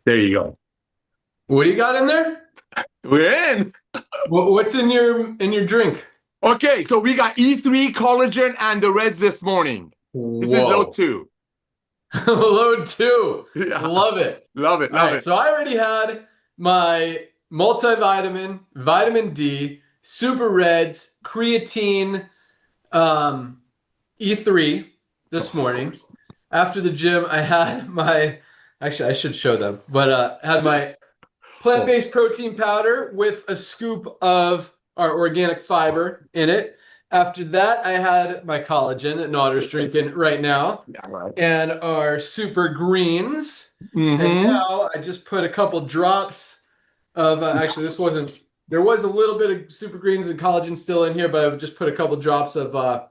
There you go. What do you got in there? We're in. What's in your drink? Okay, so we got E3 collagen and the Reds this morning. This is load Whoa. two. Load two. Yeah. Love it. Love it. All Love right, it. so I already had my multivitamin, vitamin D, Super Reds, creatine, E3 this Of morning. course. After the gym, I had my, actually I should show them, but had my Oh, plant-based protein powder with a scoop of our organic fiber in it. After that, I had my collagen that Notter's drinking right now, yeah, right. and our super greens. And Mm-hmm. now I just put a couple drops of, actually, this wasn't, there was a little bit of super greens and collagen still in here, but I just put a couple drops of our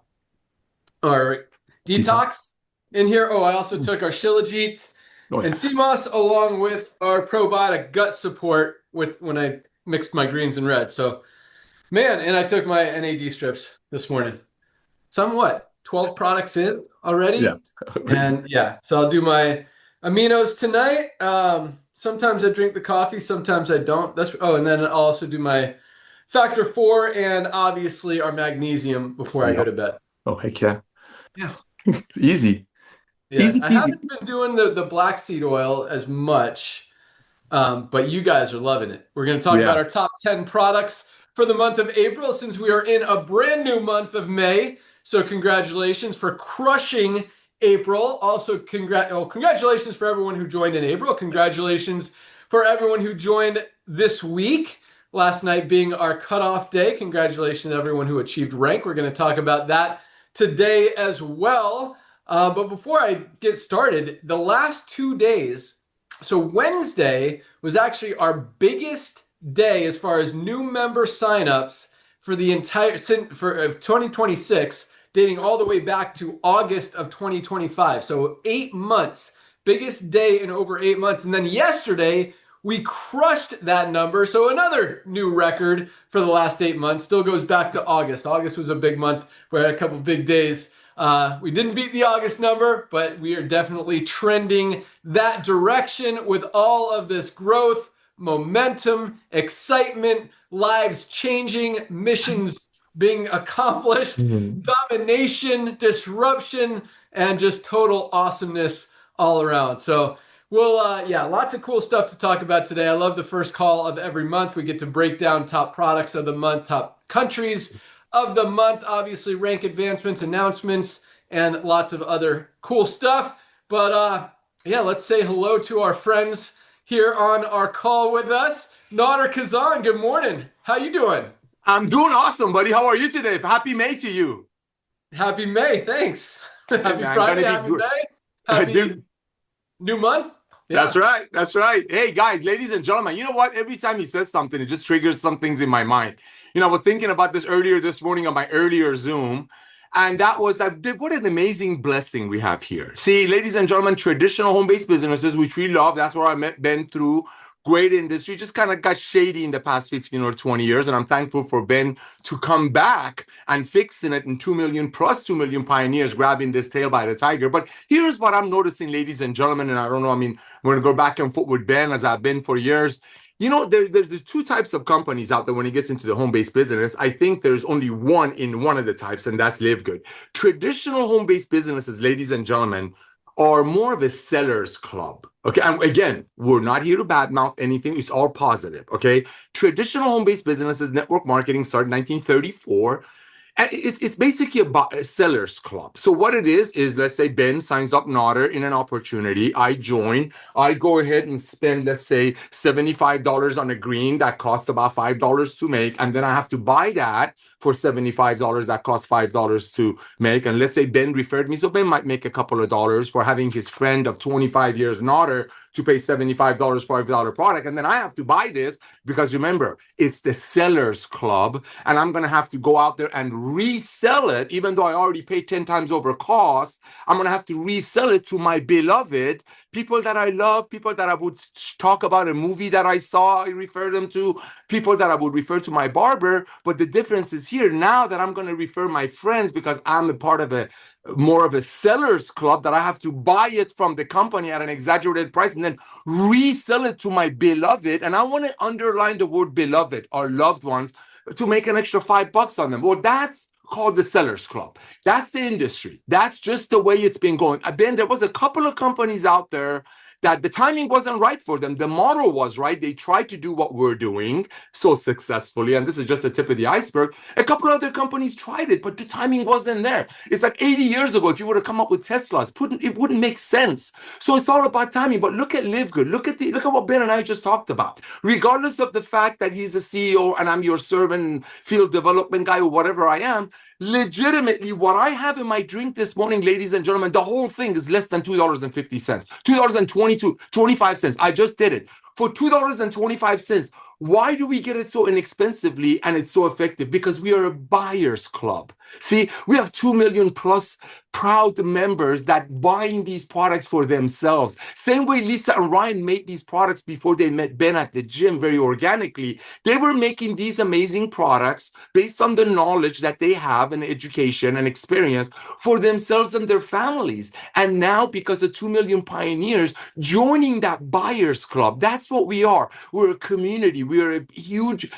Detox. detox in here. Oh, I also took our Shilajit Oh, and yeah. CMOS along with our probiotic gut support with when I mixed my greens and reds. So, man, and I took my NAD strips this morning. Somewhat 12 products in Yeah. already. And yeah, so I'll do my aminos tonight. Sometimes I drink the coffee, sometimes I don't. And then I'll also do my factor four and obviously our magnesium before I go Yep. to bed. Oh, heck yeah. Yeah. Easy. Yeah, Easy I peasy. haven't been doing the black seed oil as much, but you guys are loving it. We're going to talk about Yeah. our top 10 products for the month of April since we are in a brand new month of May. So congratulations for crushing April. Also, congratulations for everyone who joined in April. Congratulations for everyone who joined this week. Last night being our cutoff day. Congratulations to everyone who achieved rank. We're going to talk about that today as well. But before I get started, the last 2 days, so Wednesday was actually our biggest day as far as new member signups for the entire for 2026, dating all the way back to August of 2025. So 8 months, biggest day in over 8 months. And then yesterday we crushed that number. So another new record for the last 8 months. Still goes back to August. August was a big month. We had a couple big days. We didn't beat the August number, but we are definitely trending that direction with all of this growth, momentum, excitement, lives changing, missions being accomplished, Mhm. domination, disruption, and just total awesomeness all around. So yeah, lots of cool stuff to talk about today. I love the first call of every month. We get to break down top products of the month, top countries of the month, obviously rank advancements, announcements, and lots of other cool stuff. But yeah, let's say hello to our friends here on our call with us. Nader Kazan, good morning. How you doing? I'm doing awesome, buddy. How are you today? Happy May to you. Happy May, thanks. Hey, Happy man, gonna Friday, be happy good. May, happy Dude, new month. that's Yeah. right. That's right. Hey, guys, ladies and gentlemen, you know what? Every time he says something, it just triggers some things in my mind. I was thinking about this earlier this morning on my earlier Zoom, and that was what an amazing blessing we have here. See, ladies and gentlemen, traditional home-based businesses, which we love, that's where I met Ben through. Great industry, just kind of got shady in the past 15 or 20 years. And I'm thankful for Ben to come back and fixing it in 2 million plus 2 million pioneers grabbing this tail by the tiger. But here's what I'm noticing, ladies and gentlemen, and I don't know, I mean, we're going to go back and forth with Ben as I've been for years. There's two types of companies out there when it gets into the home-based business. I think there's only one in one of the types, and that's Livegood. Traditional home-based businesses, ladies and gentlemen, are more of a seller's club. Okay. And again, we're not here to badmouth anything. It's all positive. Okay. Traditional home-based businesses, network marketing started in 1934. And it's basically a seller's club. So what it is let's say Ben signs up Nodder in an opportunity. I join. I go ahead and spend, let's say, $75 on a green that costs about $5 to make. And then I have to buy that for $75 that costs $5 to make. And let's say Ben referred me. So Ben might make a couple of dollars for having his friend of 25 years Nodder to pay $75 for a $5 product. And then I have to buy this because remember, it's the seller's club. And I'm going to have to go out there and resell it, even though I already paid 10 times over cost. I'm going to have to resell it to my beloved people that I love, people that I would talk about a movie that I saw, I refer them to, people that I would refer to my barber. But the difference is here now that I'm going to refer my friends because I'm a part of a more of a seller's club that I have to buy it from the company at an exaggerated price and then resell it to my beloved. And I want to underline the word beloved, our loved ones, to make an extra $5 on them. Well, that's called the seller's club. That's the industry. That's just the way it's been going. Ben, there was a couple of companies out there that the timing wasn't right for them. The model was right. They tried to do what we're doing so successfully. And this is just the tip of the iceberg. A couple of other companies tried it, but the timing wasn't there. It's like 80 years ago, if you would have come up with Teslas, it wouldn't make sense. So it's all about timing. But look at Livegood. Look at what Ben and I just talked about. Regardless of the fact that he's a CEO and I'm your servant, field development guy, or whatever I am, legitimately, what I have in my drink this morning, ladies and gentlemen, the whole thing is less than $2.50, $2.25. I just did it for $2.25. Why do we get it so inexpensively and it's so effective? Because we are a buyer's club. See, we have 2 million plus proud members that buying these products for themselves. Same way Lisa and Ryan made these products before they met Ben at the gym very organically. They were making these amazing products based on the knowledge that they have and education and experience for themselves and their families. And now, because of 2 million pioneers joining that buyer's club, that's what we are. We're a community. We're a huge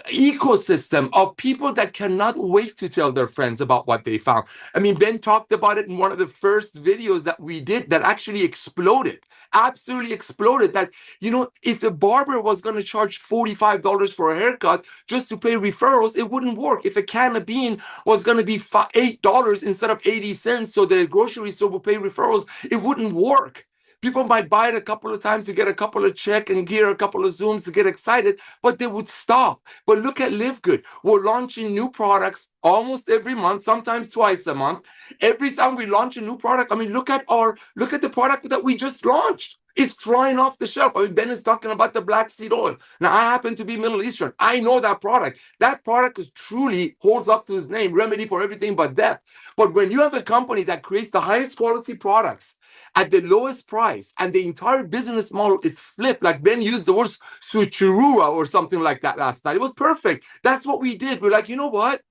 ecosystem of people that cannot wait to tell their friends about what they found. I mean, Ben talked about it in one of the first videos that we did that actually exploded, absolutely exploded. That, if the barber was going to charge $45 for a haircut just to pay referrals, it wouldn't work. If a can of bean was going to be $8 instead of 80 cents, so the grocery store would pay referrals, it wouldn't work. People might buy it a couple of times to get a couple of check and gear, a couple of Zooms to get excited, but they would stop. But look at Livegood. We're launching new products almost every month, sometimes twice a month. Every time we launch a new product, I mean, look at the product that we just launched. It's flying off the shelf. I mean, Ben is talking about the black seed oil. Now, I happen to be Middle Eastern. I know that product. That product is truly holds up to his name, remedy for everything but death. But when you have a company that creates the highest quality products at the lowest price, and the entire business model is flipped, like Ben used the word switcheroo or something like that last night. It was perfect. That's what we did. We're like, you know what?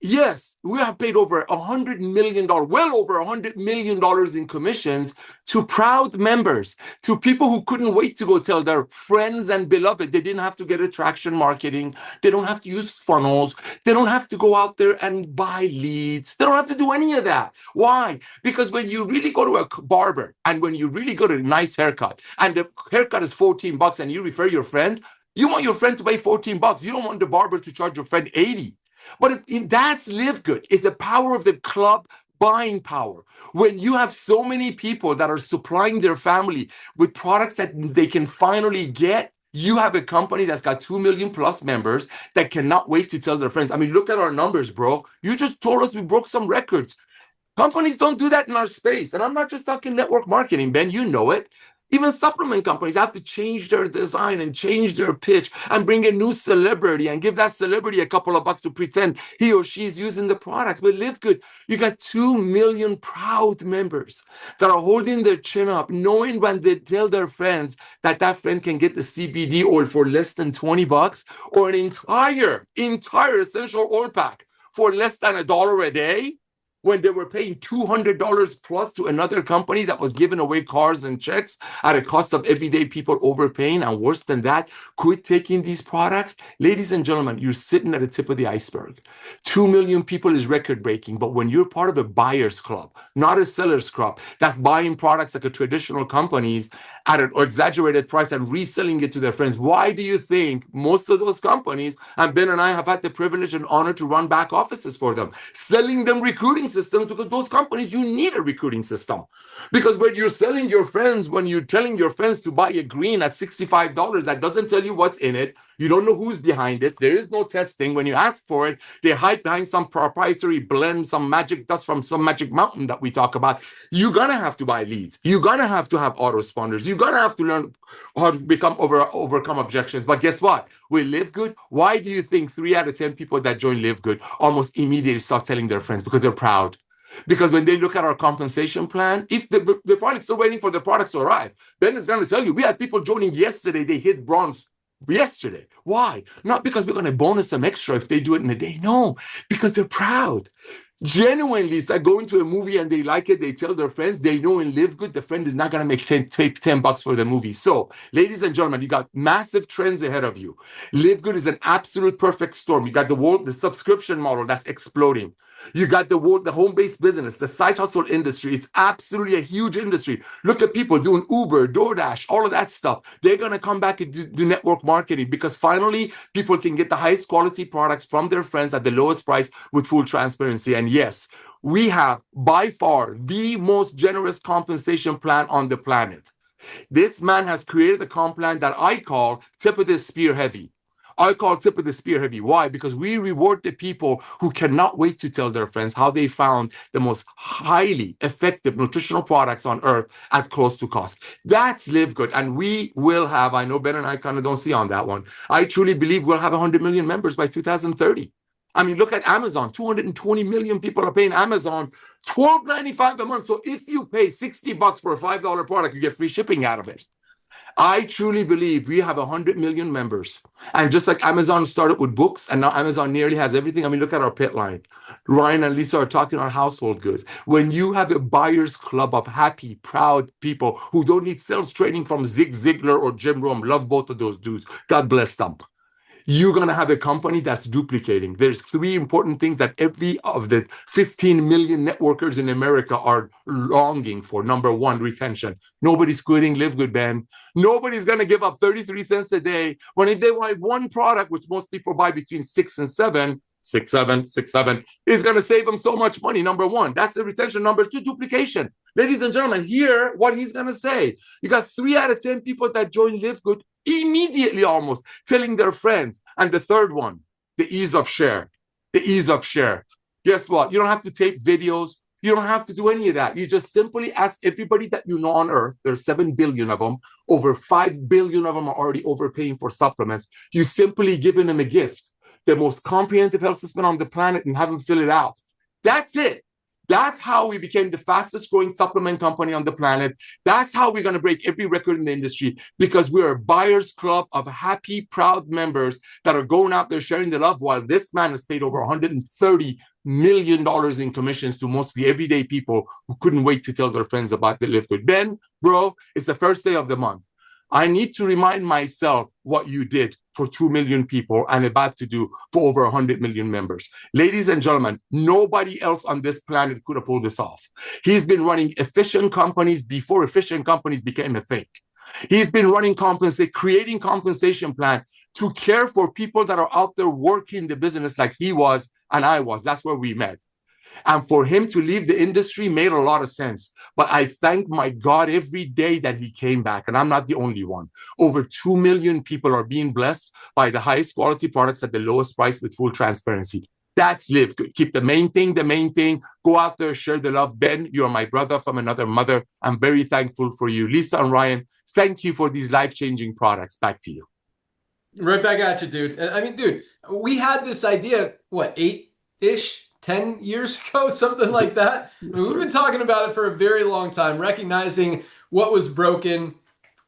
Yes, we have paid over $100 million, well over $100 million in commissions to proud members, to people who couldn't wait to go tell their friends and beloved. They didn't have to get attraction marketing. They don't have to use funnels. They don't have to go out there and buy leads. They don't have to do any of that. Why? Because when you really go to a barber and when you really go to a nice haircut and the haircut is $14 and you refer your friend, you want your friend to pay $14. You don't want the barber to charge your friend $80. But that's Livegood. It's the power of the club buying power. When you have so many people that are supplying their family with products that they can finally get, you have a company that's got 2 million plus members that cannot wait to tell their friends. I mean, look at our numbers, bro. You just told us we broke some records. Companies don't do that in our space. And I'm not just talking network marketing, Ben. You know it. Even supplement companies have to change their design and change their pitch and bring a new celebrity and give that celebrity a couple of bucks to pretend he or she is using the products. But Livegood, you got 2 million proud members that are holding their chin up, knowing when they tell their friends that that friend can get the CBD oil for less than $20 or an entire essential oil pack for less than $1 a day, when they were paying $200 plus to another company that was giving away cars and checks at a cost of everyday people overpaying. And worse than that, quit taking these products. Ladies and gentlemen, you're sitting at the tip of the iceberg. 2 million people is record breaking. But when you're part of a buyer's club, not a seller's club, that's buying products like a traditional companies at an exaggerated price and reselling it to their friends, why do you think most of those companies, and Ben and I have had the privilege and honor to run back offices for them, selling them recruiting systems? Because those companies, you need a recruiting system. Because when you're selling your friends, when you're telling your friends to buy a green at $65, that doesn't tell you what's in it. You don't know who's behind it. There is no testing. When you ask for it, they hide behind some proprietary blend, some magic dust from some magic mountain that we talk about. You're going to have to buy leads. You're going to have to have autoresponders. You're going to have to learn how to overcome objections. But guess what? With Livegood, why do you think 3 out of 10 people that join Livegood almost immediately start telling their friends? Because they're proud. Because when they look at our compensation plan, if they're probably still waiting for the products to arrive. Ben is going to tell you, we had people joining yesterday. They hit bronze yesterday. Why? Not because we're going to bonus them extra if they do it in a day. No, because they're proud. Genuinely, it's like going to a movie and they like it, they tell their friends, they know in Livegood, the friend is not going to make 10 bucks for the movie. So, ladies and gentlemen, you got massive trends ahead of you. Livegood is an absolute perfect storm. You got the subscription model that's exploding. You got the home-based business, the side hustle industry. It's absolutely a huge industry. Look at people doing Uber, DoorDash, all of that stuff. They're going to come back and do network marketing because finally people can get the highest quality products from their friends at the lowest price with full transparency. And yes, we have by far the most generous compensation plan on the planet. This man has created a comp plan that I call tip of the spear heavy. I call tip of the spear heavy. Why? Because we reward the people who cannot wait to tell their friends how they found the most highly effective nutritional products on earth at close to cost. That's Live Good. And we will have, I know Ben and I kind of don't see on that one. I truly believe we'll have 100 million members by 2030. I mean, look at Amazon. 220 million people are paying Amazon $12.95 a month. So if you pay 60 bucks for a $5 product, you get free shipping out of it. I truly believe we have 100 million members. And just like Amazon started with books, and now Amazon nearly has everything. I mean, look at our pit line. Ryan and Lisa are talking on household goods. When you have a buyer's club of happy, proud people who don't need sales training from Zig Ziglar or Jim Rome, love both of those dudes. God bless them. You're going to have a company that's duplicating. There's three important things that every of the 15 million networkers in America are longing for. Number one, retention. Nobody's quitting Live Good, Ben. Nobody's going to give up 33 cents a day when if they buy one product, which most people buy between 6 and 7, is going to save them so much money. Number one, that's the retention. Number two, duplication. Ladies and gentlemen, hear what he's going to say. You got 3 out of 10 people that join Live Good immediately almost telling their friends. And the third one, the ease of share. The ease of share. Guess what? You don't have to tape videos. You don't have to do any of that. You just simply ask everybody that you know on earth. There's 7 billion of them. Over 5 billion of them are already overpaying for supplements. You simply giving them a gift, the most comprehensive health system on the planet, and have them fill it out. That's it. That's how we became the fastest growing supplement company on the planet. That's how we're going to break every record in the industry because we're a buyer's club of happy, proud members that are going out there sharing the love while this man has paid over $130 million in commissions to mostly everyday people who couldn't wait to tell their friends about the Live Good. Ben, bro, it's the first day of the month. I need to remind myself what you did for 2 million people and about to do for over 100 million members. Ladies and gentlemen, nobody else on this planet could have pulled this off. He's been running efficient companies before efficient companies became a thing. He's been running creating compensation plan to care for people that are out there working the business like he was and I was. That's where we met. And for him to leave the industry made a lot of sense. But I thank my God every day that he came back. And I'm not the only one. Over 2 million people are being blessed by the highest quality products at the lowest price with full transparency. That's Live Good. Keep the main thing, the main thing. Go out there, share the love. Ben, you're my brother from another mother. I'm very thankful for you. Lisa and Ryan, thank you for these life-changing products. Back to you. Right back at you, dude. I mean, dude, we had this idea, what, 8-ish? 10 years ago, something like that. Yes, We've been talking about it for a very long time, recognizing what was broken,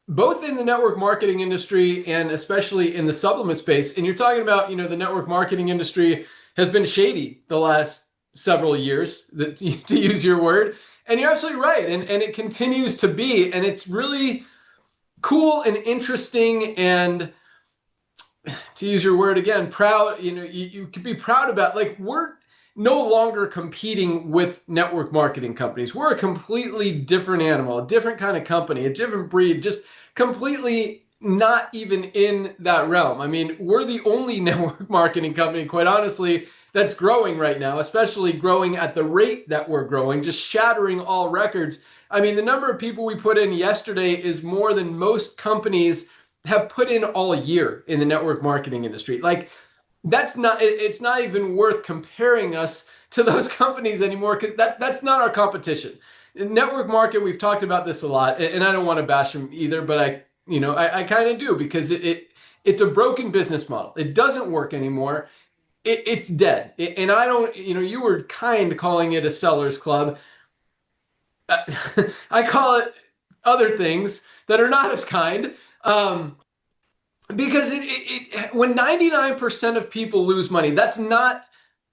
both in the network marketing industry and especially in the supplement space. And you're talking about, the network marketing industry has been shady the last several years, to use your word. And you're absolutely right. And it continues to be. And it's really cool and interesting and, to use your word again, proud. You could be proud about, like, we're no longer competing with network marketing companies. We're a completely different animal, a different kind of company, a different breed, just completely not even in that realm. I mean, we're the only network marketing company, quite honestly, that's growing right now, especially growing at the rate that we're growing, just shattering all records. I mean, the number of people we put in yesterday is more than most companies have put in all year in the network marketing industry. Like, it's not even worth comparing us to those companies anymore because that's not our competition. In network market, we've talked about this a lot, and I don't want to bash them either, but I kind of do because it's a broken business model. It doesn't work anymore. It's dead. And I don't, you were kind calling it a seller's club. I call it other things that are not as kind. Because when 99% of people lose money, that's not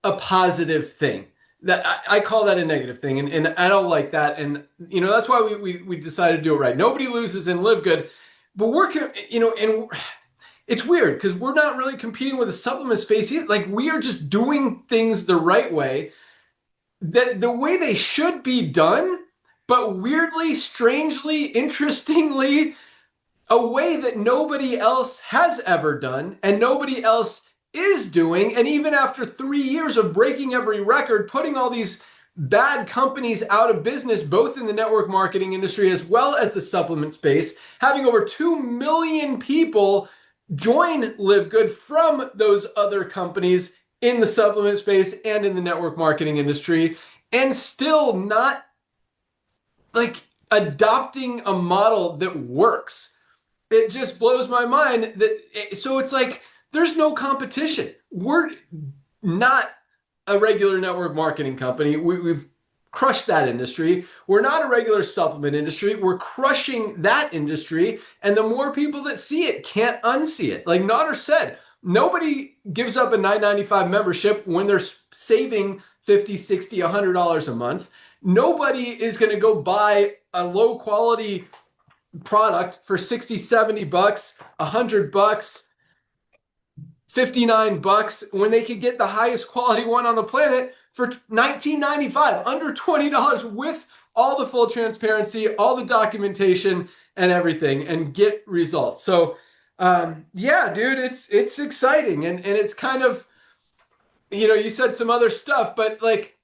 a positive thing. that I call that a negative thing, and I don't like that. And that's why we decided to do it right. Nobody loses in Livegood, but and it's weird because we're not really competing with the supplement space either. Like, we are just doing things the right way, that the way they should be done, but weirdly, strangely, interestingly, a way that nobody else has ever done and nobody else is doing. And even after 3 years of breaking every record, putting all these bad companies out of business, both in the network marketing industry as well as the supplement space, having over 2 million people join Livegood from those other companies in the supplement space and in the network marketing industry, and still not like adopting a model that works. It just blows my mind so it's like there's no competition. We're not a regular network marketing company. We've crushed that industry. We're not a regular supplement industry. We're crushing that industry. And the more people that see it can't unsee it. Like Nader said, nobody gives up a $9.95 membership when they're saving $50, $60, $100 a month. Nobody is going to go buy a low quality product for 60, 70 bucks, $100, $59 when they could get the highest quality one on the planet for $19.95, under $20, with all the full transparency, all the documentation and everything, and get results. So yeah, dude, it's exciting. And it's kind of, you said some other stuff, but like,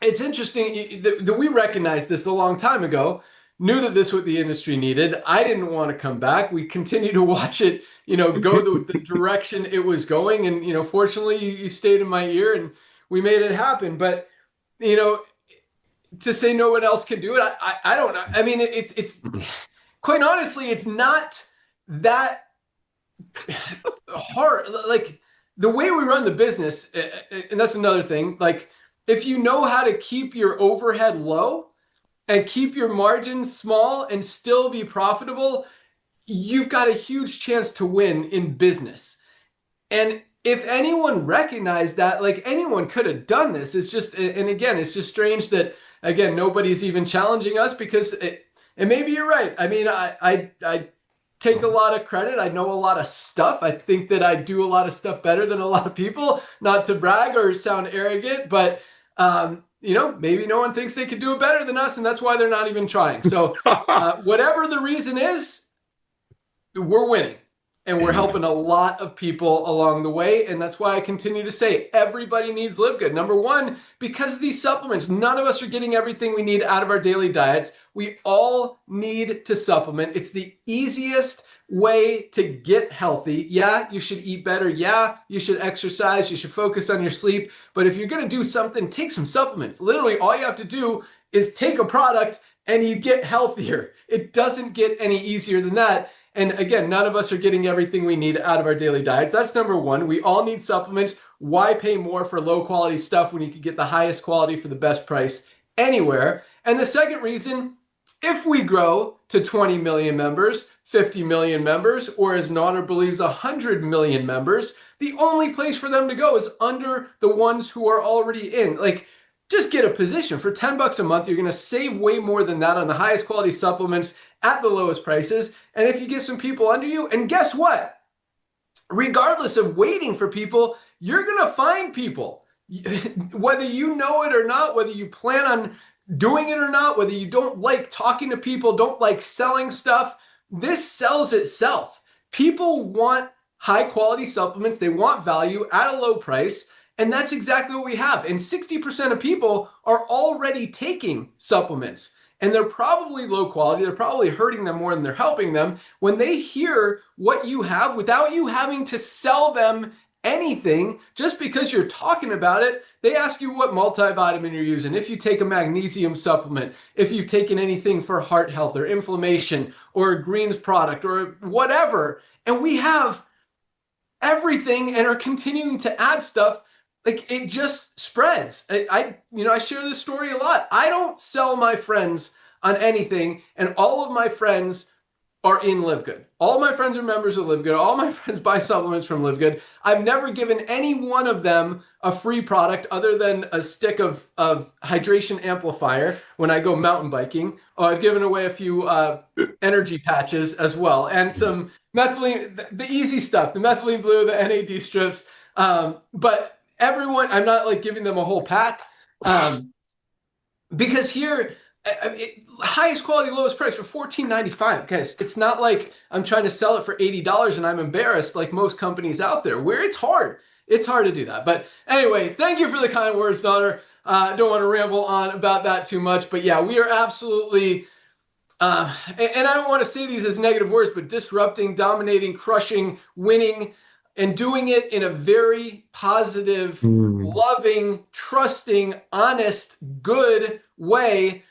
it's interesting that we recognized this a long time ago, knew that this was what the industry needed. I didn't want to come back. We continue to watch it, go the direction it was going. And, fortunately you stayed in my ear and we made it happen. But, to say no one else can do it, I don't know. I mean, it's quite honestly, it's not that hard. Like, the way we run the business, and that's another thing, like, if you know how to keep your overhead low and keep your margins small and still be profitable, you've got a huge chance to win in business. And if anyone recognized that, like, anyone could have done this. It's just, and again, it's just strange that, again, nobody's even challenging us, because and maybe you're right. I mean, I take a lot of credit. I know a lot of stuff. I think that I do a lot of stuff better than a lot of people, not to brag or sound arrogant, but maybe no one thinks they could do it better than us, and that's why they're not even trying. So whatever the reason is, we're winning, and we're helping a lot of people along the way. And that's why I continue to say everybody needs Livegood. Number one, because of these supplements. None of us are getting everything we need out of our daily diets. We all need to supplement. It's the easiest way to get healthy. Yeah, you should eat better. Yeah, you should exercise. You should focus on your sleep. But if you're going to do something, take some supplements. Literally, all you have to do is take a product and you get healthier. It doesn't get any easier than that. And again, none of us are getting everything we need out of our daily diets. That's number one. We all need supplements. Why pay more for low quality stuff when you can get the highest quality for the best price anywhere? And the second reason, if we grow to 20 million members, 50 million members, or as Nader believes, 100 million members, the only place for them to go is under the ones who are already in. Like, just get a position. For $10 a month, you're going to save way more than that on the highest quality supplements at the lowest prices. And if you get some people under you, and guess what? Regardless of waiting for people, you're going to find people. Whether you know it or not, whether you plan on doing it or not, whether you don't like talking to people, don't like selling stuff, this sells itself. People want high quality supplements. They want value at a low price. And that's exactly what we have. And 60% of people are already taking supplements. And they're probably low quality. They're probably hurting them more than they're helping them. When they hear what you have without you having to sell them anything, just because you're talking about it, they ask you what multivitamin you're using, if you take a magnesium supplement, if you've taken anything for heart health or inflammation or a greens product or whatever. And we have everything and are continuing to add stuff. Like, it just spreads. I share this story a lot. I don't sell my friends on anything, and all of my friends are in Livegood. All my friends are members of Livegood. All my friends buy supplements from Livegood. I've never given any one of them a free product other than a stick of hydration amplifier when I go mountain biking. Oh, I've given away a few energy patches as well, and some methylene, the easy stuff, the methylene blue, the NAD strips. But everyone, I'm not like giving them a whole pack. Because here, highest quality, lowest price for $14.95. Guys, it's not like I'm trying to sell it for $80 and I'm embarrassed like most companies out there, where it's hard. It's hard to do that. But anyway, thank you for the kind words, daughter. I don't want to ramble on about that too much. But yeah, we are absolutely, and I don't want to say these as negative words, but disrupting, dominating, crushing, winning, and doing it in a very positive, loving, trusting, honest, good way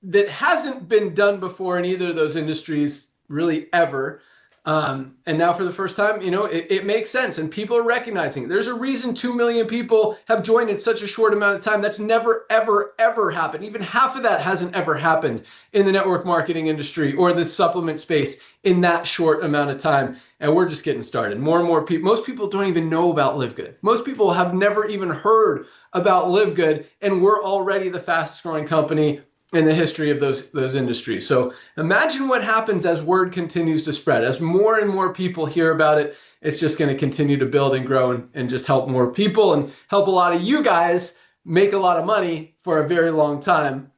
that hasn't been done before in either of those industries really ever. And now for the first time, it makes sense and people are recognizing it. There's a reason 2 million people have joined in such a short amount of time. That's never, ever, ever happened. Even half of that hasn't ever happened in the network marketing industry or the supplement space in that short amount of time. And we're just getting started. More and more people, most people don't even know about Livegood. Most people have never even heard about Livegood, and we're already the fastest growing company in the history of those industries. So imagine what happens as word continues to spread. As more and more people hear about it, it's just going to continue to build and grow and just help more people and help a lot of you guys make a lot of money for a very long time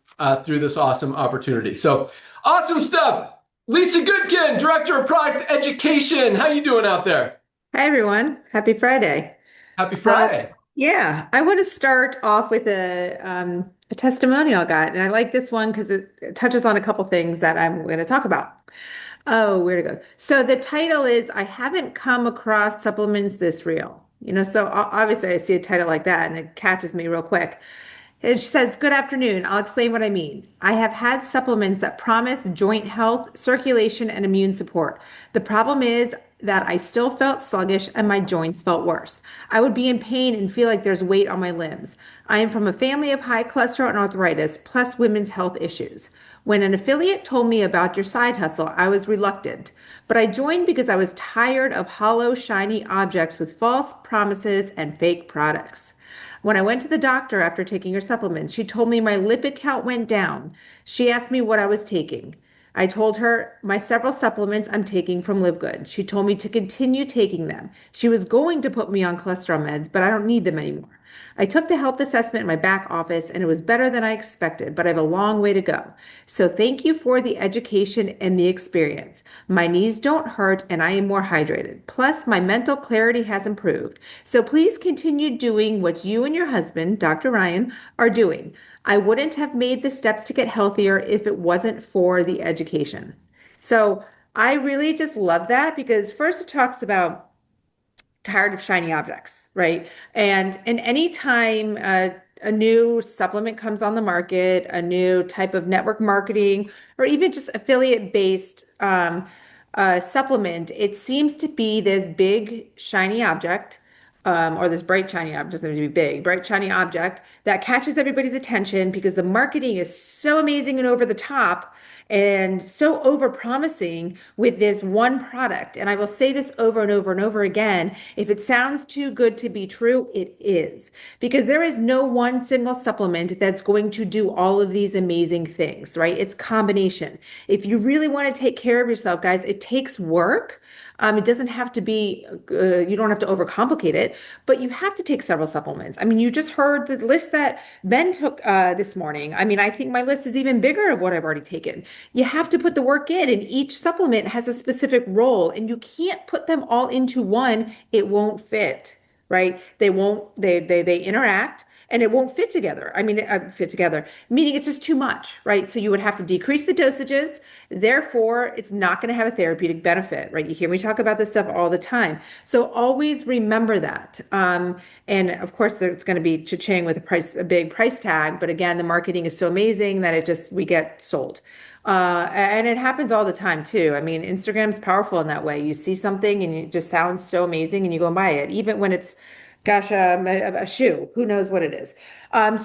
through this awesome opportunity. So awesome stuff. Lisa Goodkin, Director of Product Education. How you doing out there? Hi, everyone. Happy Friday. Happy Friday. Yeah, I want to start off with a testimonial I got, and I like this one because it touches on a couple things that I'm going to talk about. Oh, where to go? So the title is I haven't come across supplements this real. So obviously I see a title like that and it catches me real quick. And she says, "Good afternoon. I'll explain what I mean. I have had supplements that promise joint health, circulation, and immune support. The problem is that I still felt sluggish and my joints felt worse. I would be in pain and feel like there's weight on my limbs. I am from a family of high cholesterol and arthritis, plus women's health issues. When an affiliate told me about your side hustle, I was reluctant, but I joined because I was tired of hollow, shiny objects with false promises and fake products. When I went to the doctor after taking her supplements, she told me my lipid count went down. She asked me what I was taking. I told her my several supplements I'm taking from Livegood. She told me to continue taking them. She was going to put me on cholesterol meds, but I don't need them anymore. I took the health assessment in my back office and it was better than I expected, but I have a long way to go. So thank you for the education and the experience. My knees don't hurt and I am more hydrated. Plus, my mental clarity has improved. So please continue doing what you and your husband, Dr. Ryan, are doing. I wouldn't have made the steps to get healthier if it wasn't for the education." So I really just love that because first it talks about tired of shiny objects, right? And anytime a new supplement comes on the market, a new type of network marketing, or even just affiliate-based supplement, it seems to be this big shiny object, or this bright shiny object, doesn't have to be big, bright shiny object that catches everybody's attention because the marketing is so amazing and over the top and so over promising with this one product. And I will say this over and over and over again. If it sounds too good to be true, it is, because there is no one single supplement that's going to do all of these amazing things, right? It's combination. If you really want to take care of yourself, guys, it takes work. It doesn't have to be, you don't have to overcomplicate it, but you have to take several supplements. I mean, you just heard the list that Ben took this morning. I mean, I think my list is even bigger of what I've already taken. You have to put the work in, and each supplement has a specific role, and you can't put them all into one. It won't fit, right? They won't, they interact. And it won't fit together. I mean, fit together, meaning it's just too much, right? So you would have to decrease the dosages. Therefore, it's not going to have a therapeutic benefit, right? You hear me talk about this stuff all the time. So always remember that. And of course, it's going to be cha-ching with a big price tag. But again, the marketing is so amazing that we get sold. And it happens all the time too. I mean, Instagram's powerful in that way. You see something and it just sounds so amazing and you go and buy it, even when it's gosh, a shoe, who knows what it is.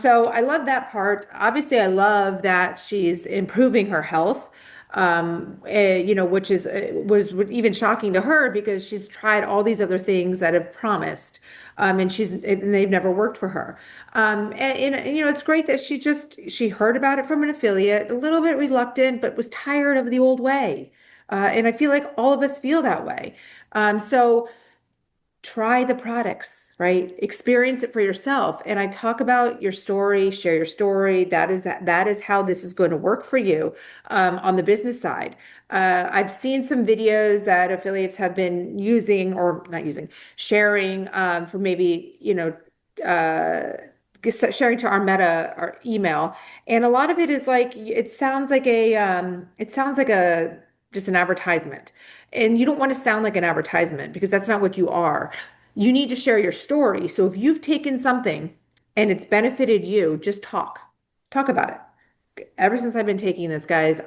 So I love that part. Obviously, I love that she's improving her health. which is was even shocking to her because she's tried all these other things that have promised, and they've never worked for her. It's great that she heard about it from an affiliate, a little bit reluctant, but was tired of the old way. And I feel like all of us feel that way. So try the products, right? Experience it for yourself. And I talk about your story, share your story. That is how this is going to work for you on the business side. I've seen some videos that affiliates have been using or not using, sharing for maybe, sharing to our meta our email. And a lot of it is like it sounds like a just an advertisement. And you don't want to sound like an advertisement because that's not what you are. You need to share your story. So if you've taken something and it's benefited you, just talk. Talk about it. Ever since I've been taking this, guys,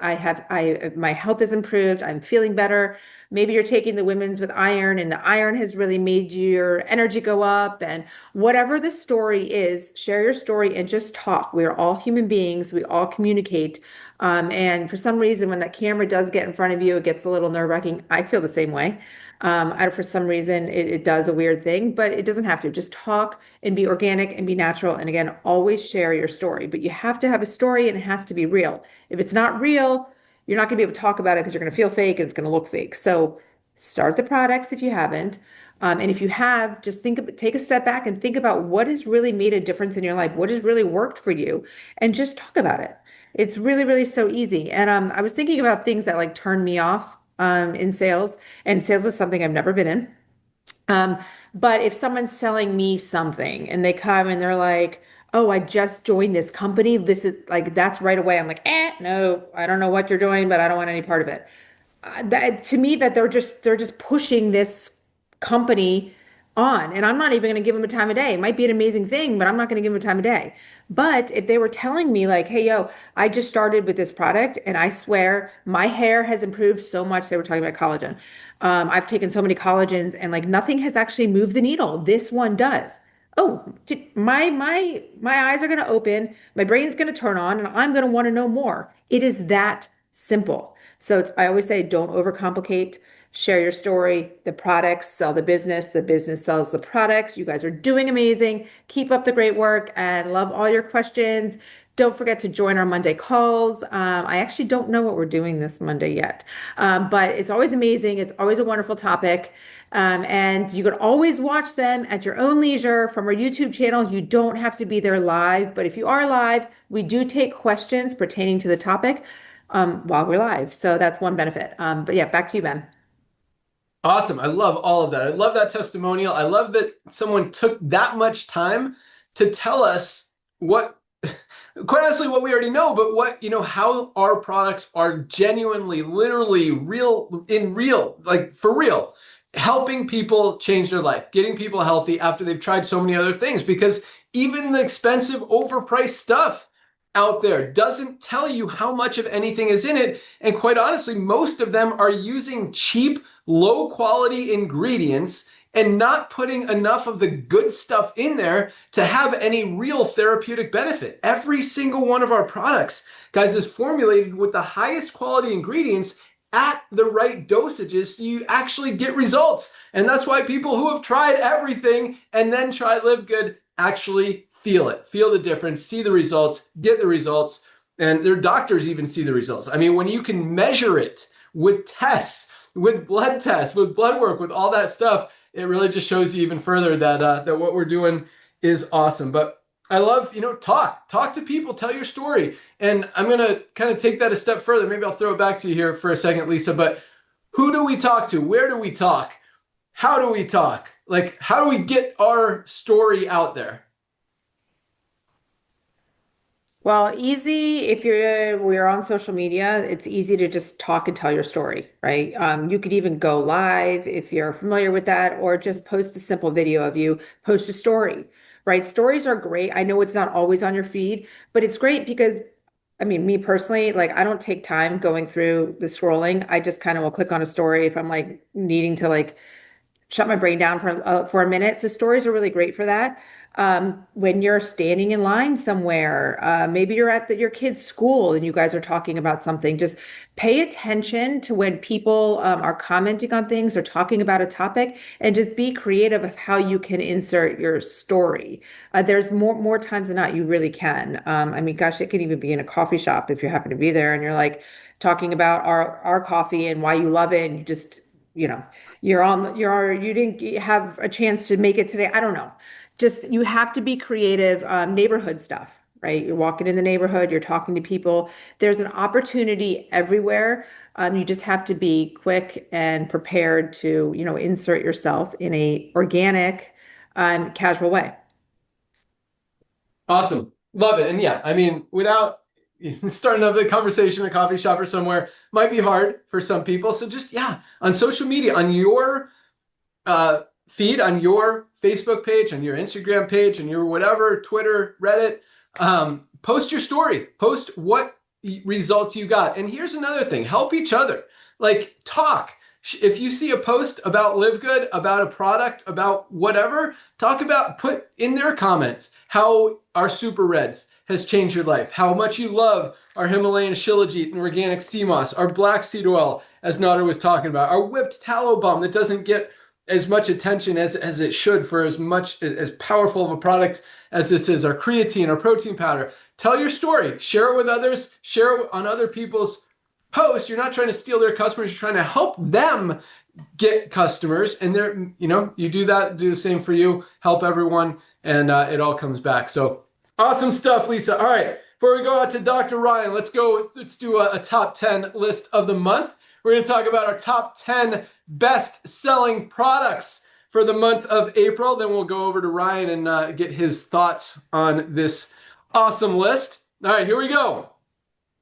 my health has improved. I'm feeling better. Maybe you're taking the women's with iron and the iron has really made your energy go up. And whatever the story is, share your story and just talk. We are all human beings. We all communicate. And for some reason, when that camera does get in front of you, it gets a little nerve-wracking. I feel the same way. For some reason, it does a weird thing, but it doesn't have to. Just talk and be organic and be natural. And again, always share your story. But you have to have a story and it has to be real. If it's not real, you're not going to be able to talk about it because you're going to feel fake and it's going to look fake. So start the products if you haven't. And if you have, take a step back and think about what has really made a difference in your life, what has really worked for you, and just talk about it. It's really, really so easy. And I was thinking about things that like turn me off in sales, and sales is something I've never been in. Um, but if someone's selling me something and they come and they're like, "Oh, I just joined this company. This is like that's right away." I'm like, no, I don't know what you're doing, but I don't want any part of it. That to me that they're just pushing this company on, and I'm not even going to give them a time of day. It might be an amazing thing, but I'm not going to give them a time of day. But if they were telling me like, "Hey, yo, I just started with this product and I swear my hair has improved so much." They were talking about collagen. I've taken so many collagens and like nothing has actually moved the needle. This one does. Oh, my eyes are going to open, my brain's going to turn on, and I'm going to want to know more. It is that simple. So I always say, don't overcomplicate. Share your story. The products sell the business sells the products. You guys are doing amazing. Keep up the great work and love all your questions. Don't forget to join our Monday calls. I actually don't know what we're doing this Monday yet, but it's always amazing. It's always a wonderful topic. And you can always watch them at your own leisure from our YouTube channel. You don't have to be there live, but if you are live, we do take questions pertaining to the topic while we're live. So that's one benefit. But yeah, back to you, Ben. Awesome. I love all of that. I love that testimonial. I love that someone took that much time to tell us what, quite honestly, what we already know, but what, how our products are genuinely, literally real, like for real, helping people change their life, getting people healthy after they've tried so many other things. Because even the expensive, overpriced stuff out there doesn't tell you how much of anything is in it. And quite honestly, most of them are using cheap, low quality ingredients and not putting enough of the good stuff in there to have any real therapeutic benefit. Every single one of our products, guys, is formulated with the highest quality ingredients at the right dosages so you actually get results. And that's why people who have tried everything and then try Livegood actually feel it, feel the difference, see the results, get the results, and their doctors even see the results. I mean, when you can measure it with tests, with blood tests, with blood work, with all that stuff, it really just shows you even further that what we're doing is awesome. But I love, talk to people, tell your story. And I'm going to kind of take that a step further. Maybe I'll throw it back to you here for a second, Lisa, but who do we talk to? Where do we talk? How do we talk? Like, how do we get our story out there? Well, easy if we're on social media, it's easy to just talk and tell your story, right? You could even go live if you're familiar with that, or just post a simple video of you, post a story, right? Stories are great. I know it's not always on your feed, but it's great because I mean, me personally, like I don't take time going through the scrolling. I just kind of will click on a story if I'm like needing to like shut my brain down for a minute. So stories are really great for that. When you're standing in line somewhere, maybe you're at your kid's school and you guys are talking about something, just pay attention to when people are commenting on things or talking about a topic, and just be creative of how you can insert your story. There's more times than not you really can. I mean, gosh, it could even be in a coffee shop if you happen to be there and you're like talking about our coffee and why you love it, and you just, you know, you didn't have a chance to make it today. I don't know. Just you have to be creative. Neighborhood stuff, right? You're walking in the neighborhood, you're talking to people. There's an opportunity everywhere. You just have to be quick and prepared to, insert yourself in a organic, casual way. Awesome. Love it. And yeah, I mean, without starting up a conversation in a coffee shop or somewhere might be hard for some people. So just, yeah, on social media, on your feed, on your Facebook page, on your Instagram page, on your whatever, Twitter, Reddit, post your story, post what results you got. And here's another thing, help each other, like talk. If you see a post about Livegood, about a product, about whatever, put in their comments how our Super Reds has changed your life, how much you love our Himalayan Shilajit and organic sea moss, our black seed oil, as Nader was talking about, our whipped tallow balm that doesn't get as much attention as it should for as powerful of a product as this is, our creatine, our protein powder. Tell your story, share it with others, share it on other people's posts. You're not trying to steal their customers, you're trying to help them get customers, and you do that, do the same for you, help everyone, and it all comes back. So awesome stuff, Lisa. All right, before we go out to Dr. Ryan, let's do a top 10 list of the month. We're going to talk about our top 10 best-selling products for the month of April. Then we'll go over to Ryan and get his thoughts on this awesome list. All right, here we go.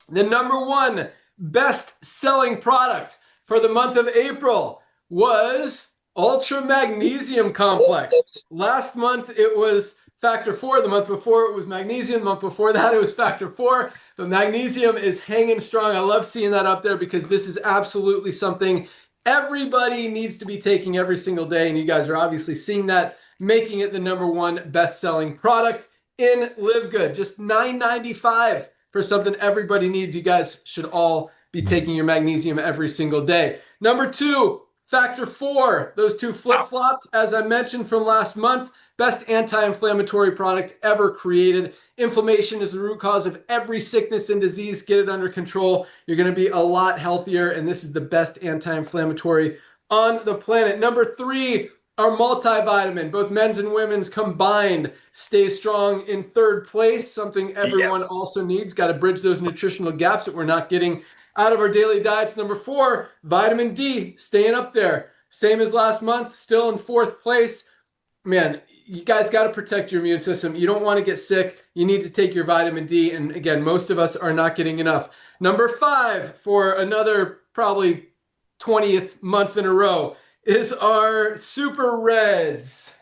The number one best-selling product for the month of April was Ultra Magnesium Complex. Last month it was Factor 4. The month before it was magnesium. The month before that it was Factor 4. But magnesium is hanging strong. I love seeing that up there because this is absolutely something everybody needs to be taking every single day. And you guys are obviously seeing that, making it the number one best-selling product in Livegood. Just $9.95 for something everybody needs. You guys should all be taking your magnesium every single day. Number two, Factor 4. Those two flip-flopped, as I mentioned from last month. Best anti-inflammatory product ever created. Inflammation is the root cause of every sickness and disease. Get it under control. You're going to be a lot healthier, and this is the best anti-inflammatory on the planet. Number three, our multivitamin, both men's and women's combined, Stay Strong in third place, something everyone also needs. Got to bridge those nutritional gaps that we're not getting out of our daily diets. Number four, vitamin D, staying up there. Same as last month, still in fourth place. Man, you guys got to protect your immune system. You don't want to get sick. You need to take your vitamin D. And again, most of us are not getting enough. Number five, for another probably 20th month in a row, is our Super Reds.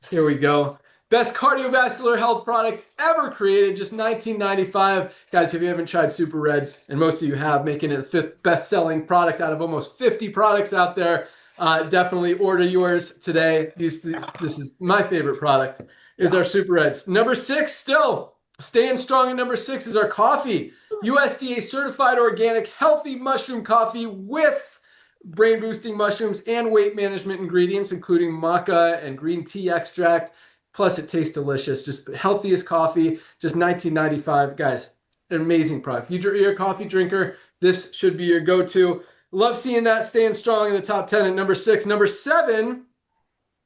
Here we go. Best cardiovascular health product ever created, just $19.95. Guys, if you haven't tried Super Reds, and most of you have, making it the fifth best-selling product out of almost 50 products out there, definitely order yours today. This is my favorite product, is our Super Reds. Number six, still staying strong at number six, is our coffee. USDA certified organic healthy mushroom coffee with brain boosting mushrooms and weight management ingredients, including maca and green tea extract. Plus it tastes delicious. Just healthiest coffee, just $19.95. Guys, an amazing product. If you're a coffee drinker, this should be your go-to. Love seeing that staying strong in the top 10 at number six. Number seven,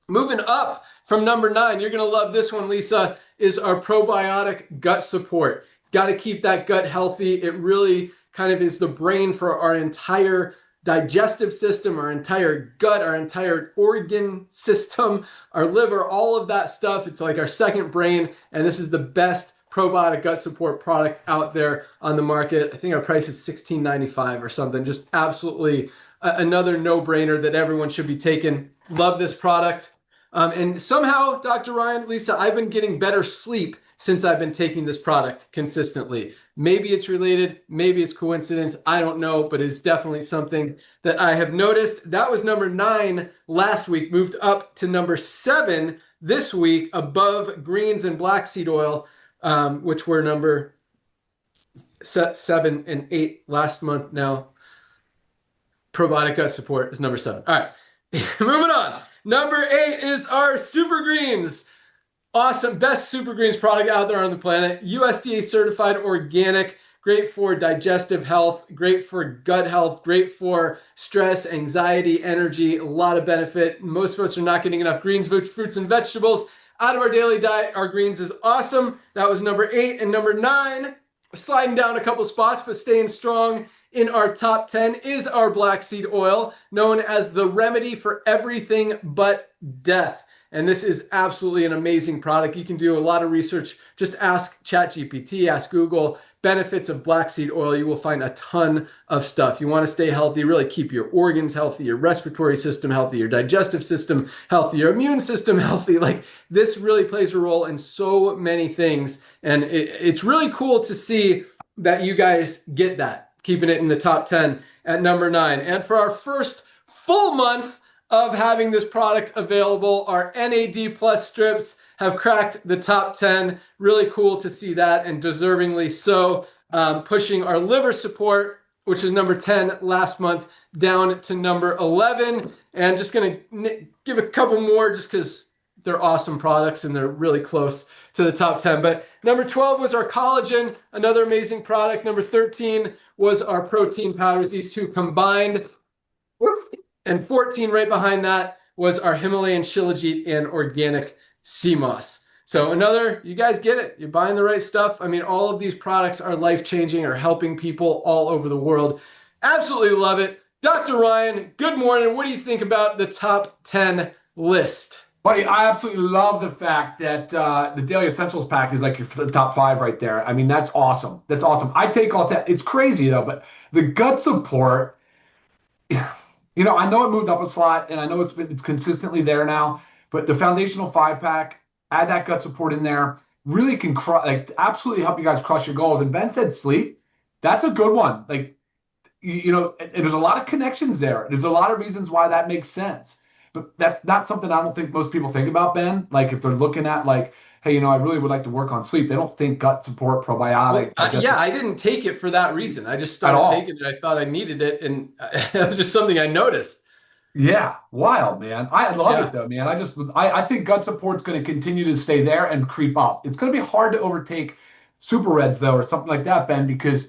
moving up from number nine, you're going to love this one, Lisa, is our probiotic gut support. Got to keep that gut healthy. It really kind of is the brain for our entire digestive system, our entire gut, our entire organ system, our liver, all of that stuff. It's like our second brain, and this is the best probiotic gut support product out there on the market. I think our price is $16.95 or something. Just absolutely another no-brainer that everyone should be taking. Love this product. And somehow, Dr. Ryan, Lisa, I've been getting better sleep since I've been taking this product consistently. Maybe it's related, maybe it's coincidence, I don't know, but it's definitely something that I have noticed. That was number 9 last week, moved up to number 7 this week, above greens and black seed oil, which were number 7 and 8 last month. Now, probiotic gut support is number 7. All right, moving on. Number 8 is our Super Greens. Awesome, best Super Greens product out there on the planet. USDA certified organic, great for digestive health, great for gut health, great for stress, anxiety, energy, a lot of benefit. Most of us are not getting enough greens, fruits, and vegetables out of our daily diet. Our greens is awesome. That was number 8. And number 9, sliding down a couple spots, but staying strong in our top 10, is our black seed oil, known as the remedy for everything but death. And this is absolutely an amazing product. You can do a lot of research. Just ask ChatGPT, ask Google, benefits of black seed oil. You will find a ton of stuff. You want to stay healthy, really keep your organs healthy, your respiratory system healthy, your digestive system healthy, your immune system healthy. Like, this really plays a role in so many things. And it's really cool to see that you guys get that, keeping it in the top 10 at number 9. And for our first full month of having this product available, our NAD plus strips have cracked the top 10. Really cool to see that, and deservingly so. Pushing our liver support, which is number 10 last month, down to number 11. And just going to give a couple more just because they're awesome products and they're really close to the top 10. But number 12 was our collagen, another amazing product. Number 13 was our protein powders, these two combined. And 14 right behind that was our Himalayan Shilajit and organic sea moss. So another, you guys get it. You're buying the right stuff. I mean, all of these products are life-changing, are helping people all over the world. Absolutely love it. Dr. Ryan, good morning. What do you think about the top 10 list? Buddy, I absolutely love the fact that the Daily Essentials pack is like your top 5 right there. I mean, that's awesome. That's awesome. I take all that. It's crazy, though, but the gut support, you know, I know it moved up a slot, and I know it's consistently there now, but the foundational 5-pack, add that gut support in there, really can absolutely help you guys crush your goals. And Ben said sleep. That's a good one. Like, you know, and there's a lot of connections there. There's a lot of reasons why that makes sense. But that's not something I don't think most people think about, Ben. Like, if they're looking at, like, hey, you know, I really would like to work on sleep, they don't think gut support, probiotic. Yeah, I didn't take it for that reason. I just started taking it. I thought I needed it, and that was just something I noticed. Yeah, wild, man. I love it, though, man. I think gut support's going to continue to stay there and creep up. It's going to be hard to overtake Super Reds, though, or something like that, Ben, because,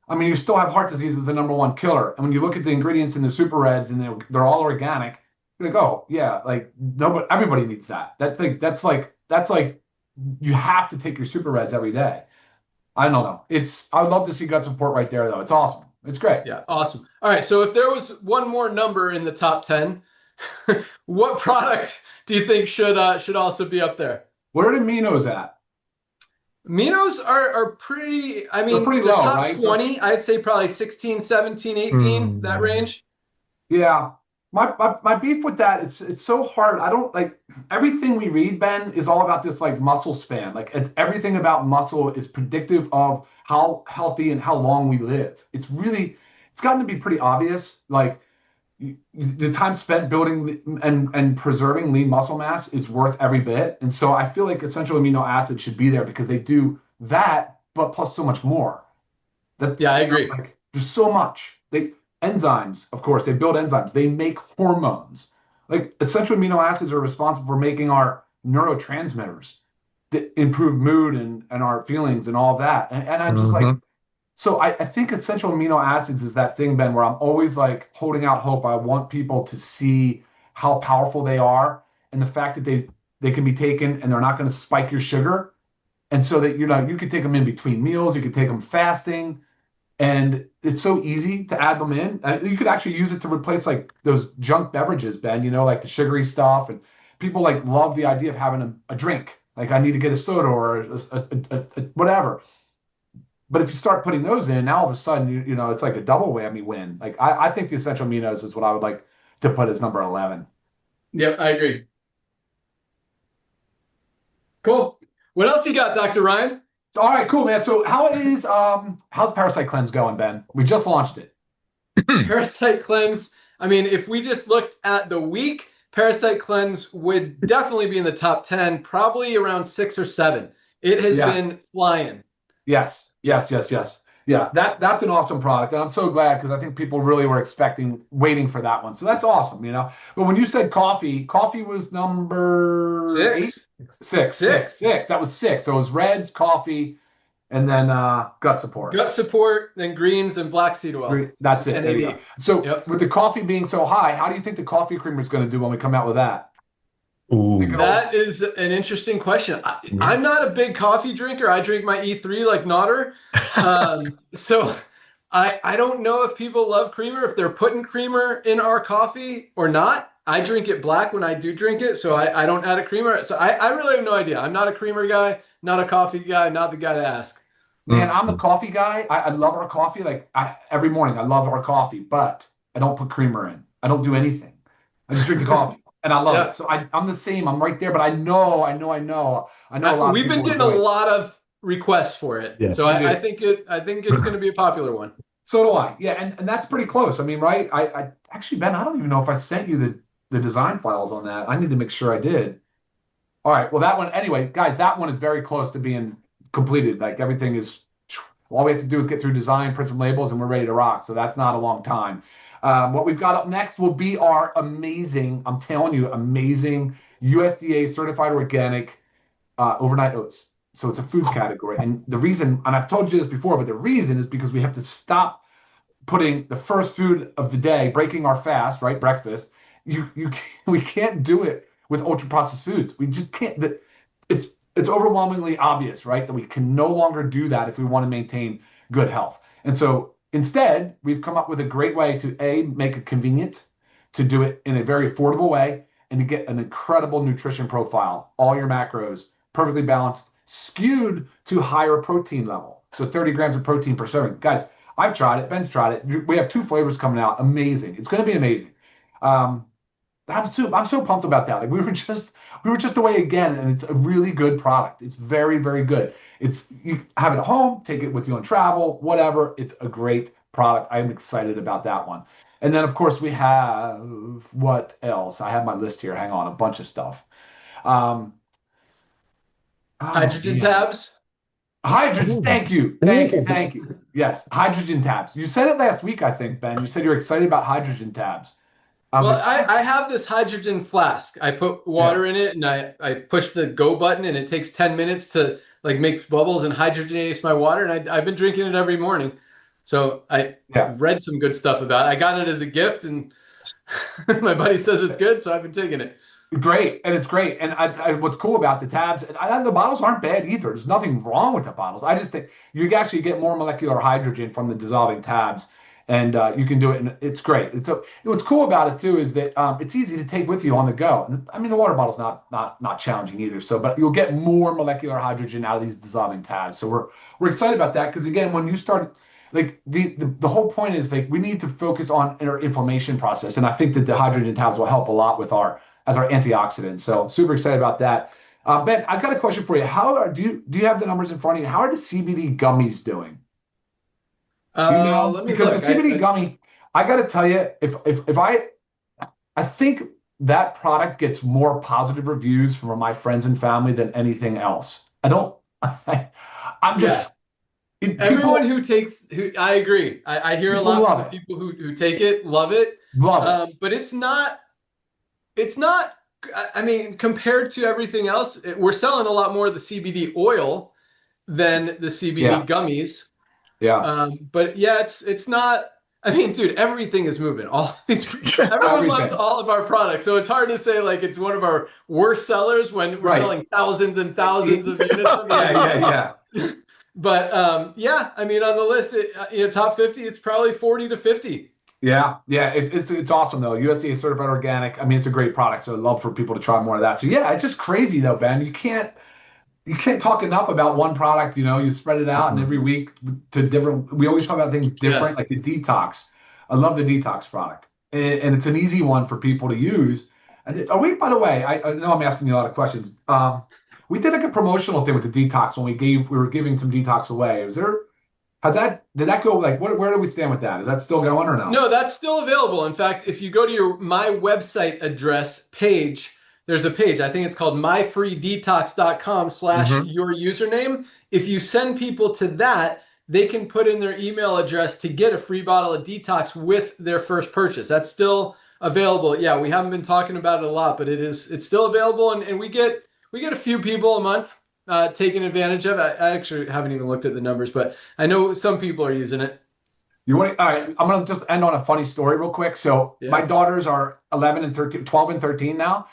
I mean, you still have heart disease as the number 1 killer. And when you look at the ingredients in the Super Reds and they're all organic, you're like, oh, yeah, like, everybody needs that. That's like you have to take your Super Reds every day. I don't know. I would love to see gut support right there, though. It's awesome. It's great. Yeah, awesome. All right, so if there was one more number in the top 10, what product do you think should also be up there? Where are the aminos at? Aminos are pretty, I mean, they're pretty the low, top right? 20, I'd say probably 16, 17, 18, that range. Yeah. My beef with that, it's so hard. I don't like everything we read, Ben, is all about this like muscle span. Like, it's everything about muscle is predictive of how healthy and how long we live. It's gotten to be pretty obvious. Like, the time spent building and preserving lean muscle mass is worth every bit. And so I feel like essential amino acids should be there because they do that, but plus so much more. Yeah, I agree. Like, there's so much. Enzymes, of course, they build enzymes. They make hormones. Like, essential amino acids are responsible for making our neurotransmitters that improve mood and our feelings and all of that. And I'm just like, so I think essential amino acids is that thing, Ben, where I'm always like holding out hope. I want people to see how powerful they are and the fact that they can be taken and they're not going to spike your sugar. And so that, you know, you could take them in between meals, you could take them fasting. And it's so easy to add them in. You could actually use it to replace like those junk beverages, Ben, you know, like the sugary stuff. And people like love the idea of having a drink. Like, I need to get a soda or a whatever. But if you start putting those in, now all of a sudden, you know, it's like a double whammy win. Like, I think the essential aminos is what I would like to put as number 11. Yep, I agree. Cool. What else you got, Dr. Ryan? All right, cool, man. So how's Parasite Cleanse going, Ben? We just launched it. Parasite Cleanse. I mean, if we just looked at the week, Parasite Cleanse would definitely be in the top 10, probably around 6 or 7. It has been flying. Yes. Yeah, that's an awesome product, and I'm so glad because I think people really were waiting for that one. So that's awesome, you know. But when you said coffee was number 6. 8? Six. That was 6. So it was reds, coffee, and then gut support. Gut support, then greens and black seed oil. That's it. There you go. So with the coffee being so high, how do you think the coffee creamer is going to do when we come out with that? Ooh. That is an interesting question. I'm not a big coffee drinker. I drink my E3 like Nodder. So I don't know if people love creamer, if they're putting creamer in our coffee or not. I drink it black when I do drink it, so I don't add a creamer. So I really have no idea. I'm not a creamer guy, not a coffee guy, not the guy to ask. Man, I'm the coffee guy. I love our coffee. Like every morning, I love our coffee, but I don't put creamer in. I don't do anything. I just drink the coffee. And I love it. So I'm the same. I'm right there, but I know a lot of We've been getting a lot of requests for it. Yes. So I think it's going to be a popular one. So do I. Yeah, and that's pretty close. I mean, right? I actually, Ben, I don't even know if I sent you the design files on that. I need to make sure I did. All right. Well, that one, anyway, guys, that one is very close to being completed. Like everything is, all we have to do is get through design, print some labels, and we're ready to rock. So that's not a long time. What we've got up next will be our amazing, I'm telling you, amazing USDA certified organic overnight oats. So it's a food category. And the reason, and I've told you this before, but the reason is because we have to stop putting the first food of the day, breaking our fast, right? Breakfast. We can't do it with ultra processed foods. We just can't. It's overwhelmingly obvious, right? That we can no longer do that if we want to maintain good health. And so instead, we've come up with a great way to make it convenient, to do it in a very affordable way, and to get an incredible nutrition profile. All your macros, perfectly balanced, skewed to higher protein level. So 30 grams of protein per serving. Guys, I've tried it. Ben's tried it. We have 2 flavors coming out. Amazing. It's going to be amazing. I'm so pumped about that. Like we were just away again, and it's a really good product. It's very, very good. You have it at home, take it with you on travel, whatever. It's a great product. I'm excited about that one. And then of course we have what else? I have my list here. Hang on, a bunch of stuff. Hydrogen tabs. Hydrogen. Thank you. Yes, hydrogen tabs. You said it last week, I think, Ben. You said you're excited about hydrogen tabs. Well, I have this hydrogen flask. I put water in it, and I push the go button, and it takes 10 minutes to like make bubbles and hydrogenates my water. And I've been drinking it every morning. So I've read some good stuff about it. I got it as a gift, and my buddy says it's good, so I've been taking it. Great, and it's great. And what's cool about the tabs, and the bottles aren't bad either. There's nothing wrong with the bottles. I just think you actually get more molecular hydrogen from the dissolving tabs. And you can do it, and it's great. What's cool about it too is that it's easy to take with you on the go. I mean, the water bottle's not challenging either. But you'll get more molecular hydrogen out of these dissolving tabs. So we're excited about that because again, when you start, like the whole point is like we need to focus on our inflammation process, and I think that the hydrogen tabs will help a lot with as our antioxidant. So super excited about that. Ben, I've got a question for you. Do you have the numbers in front of you? How are the CBD gummies doing? Because the CBD gummy, I got to tell you, if I think that product gets more positive reviews from my friends and family than anything else. Everyone I agree. I hear a lot from the people who take it, love it. But it's not, I mean, compared to everything else, we're selling a lot more of the CBD oil than the CBD gummies. Yeah. But yeah, it's not. I mean, dude, everything is moving. Everyone loves all of our products, so it's hard to say like it's one of our worst sellers when we're selling thousands and thousands of units. Yeah. But I mean, on the list, top 50, it's probably 40 to 50. Yeah, it's awesome though. USDA certified organic. I mean, it's a great product, so I'd love for people to try more of that. So yeah, it's just crazy though, Ben. You can't talk enough about one product. You spread it out, and every week to different. We always talk about things different, like the detox. I love the detox product, and it's an easy one for people to use. And by the way, I know I'm asking you a lot of questions. We did like a promotional thing with the detox when we were giving some detox away. Did that go like where do we stand with that? Is that still going or no? No, that's still available. In fact, if you go to your my website address page, there's a page. I think it's called myfreedetox.com/your username. If you send people to that, they can put in their email address to get a free bottle of detox with their first purchase. That's still available. Yeah, we haven't been talking about it a lot, but it's still available, and we get a few people a month taking advantage of it. I actually haven't even looked at the numbers, but I know some people are using it. All right, I'm gonna just end on a funny story real quick. So my daughters are 11 and 13, 12 and 13 now,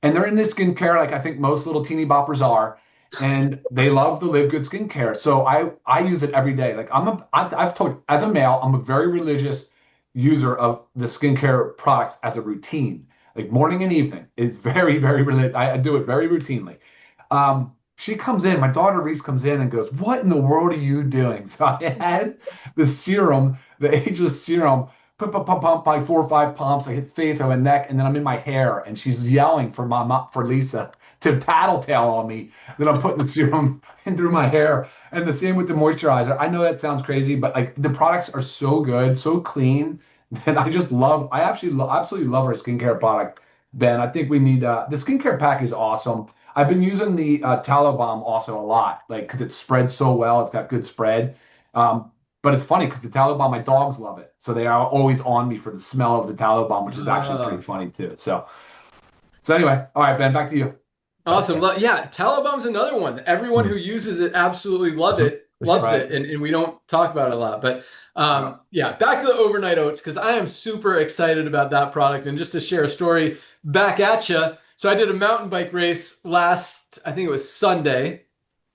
and they're into skincare like I think most little teeny boppers are, and they love the Livegood skincare. So I use it every day. Like I've told as a male, I'm a very religious user of the skincare products as a routine, like morning and evening. It's very, very religious. I do it very routinely. She comes in, my daughter Reese comes in and goes, "What in the world are you doing?" So I had the serum, the ageless serum, pump, like 4 or 5 pumps. I hit face, I went neck, and then I'm in my hair, and she's yelling for for Lisa to tattletale on me that I'm putting the serum in through my hair. And the same with the moisturizer. I know that sounds crazy, but like the products are so good, so clean, that I absolutely love our skincare product, Ben. I think we need the skincare pack is awesome. I've been using the tallow balm also a lot, like because it spreads so well. It's got good spread. But it's funny because the tallow balm, my dogs love it, so they are always on me for the smell of the tallow balm, which is actually pretty funny too. So anyway, all right, Ben, back to you. Awesome. Yeah, tallow balm's another one. Everyone who uses it absolutely loves it, and we don't talk about it a lot. But yeah, back to the overnight oats, because I am super excited about that product. And just to share a story back at you. So I did a mountain bike race I think it was Sunday.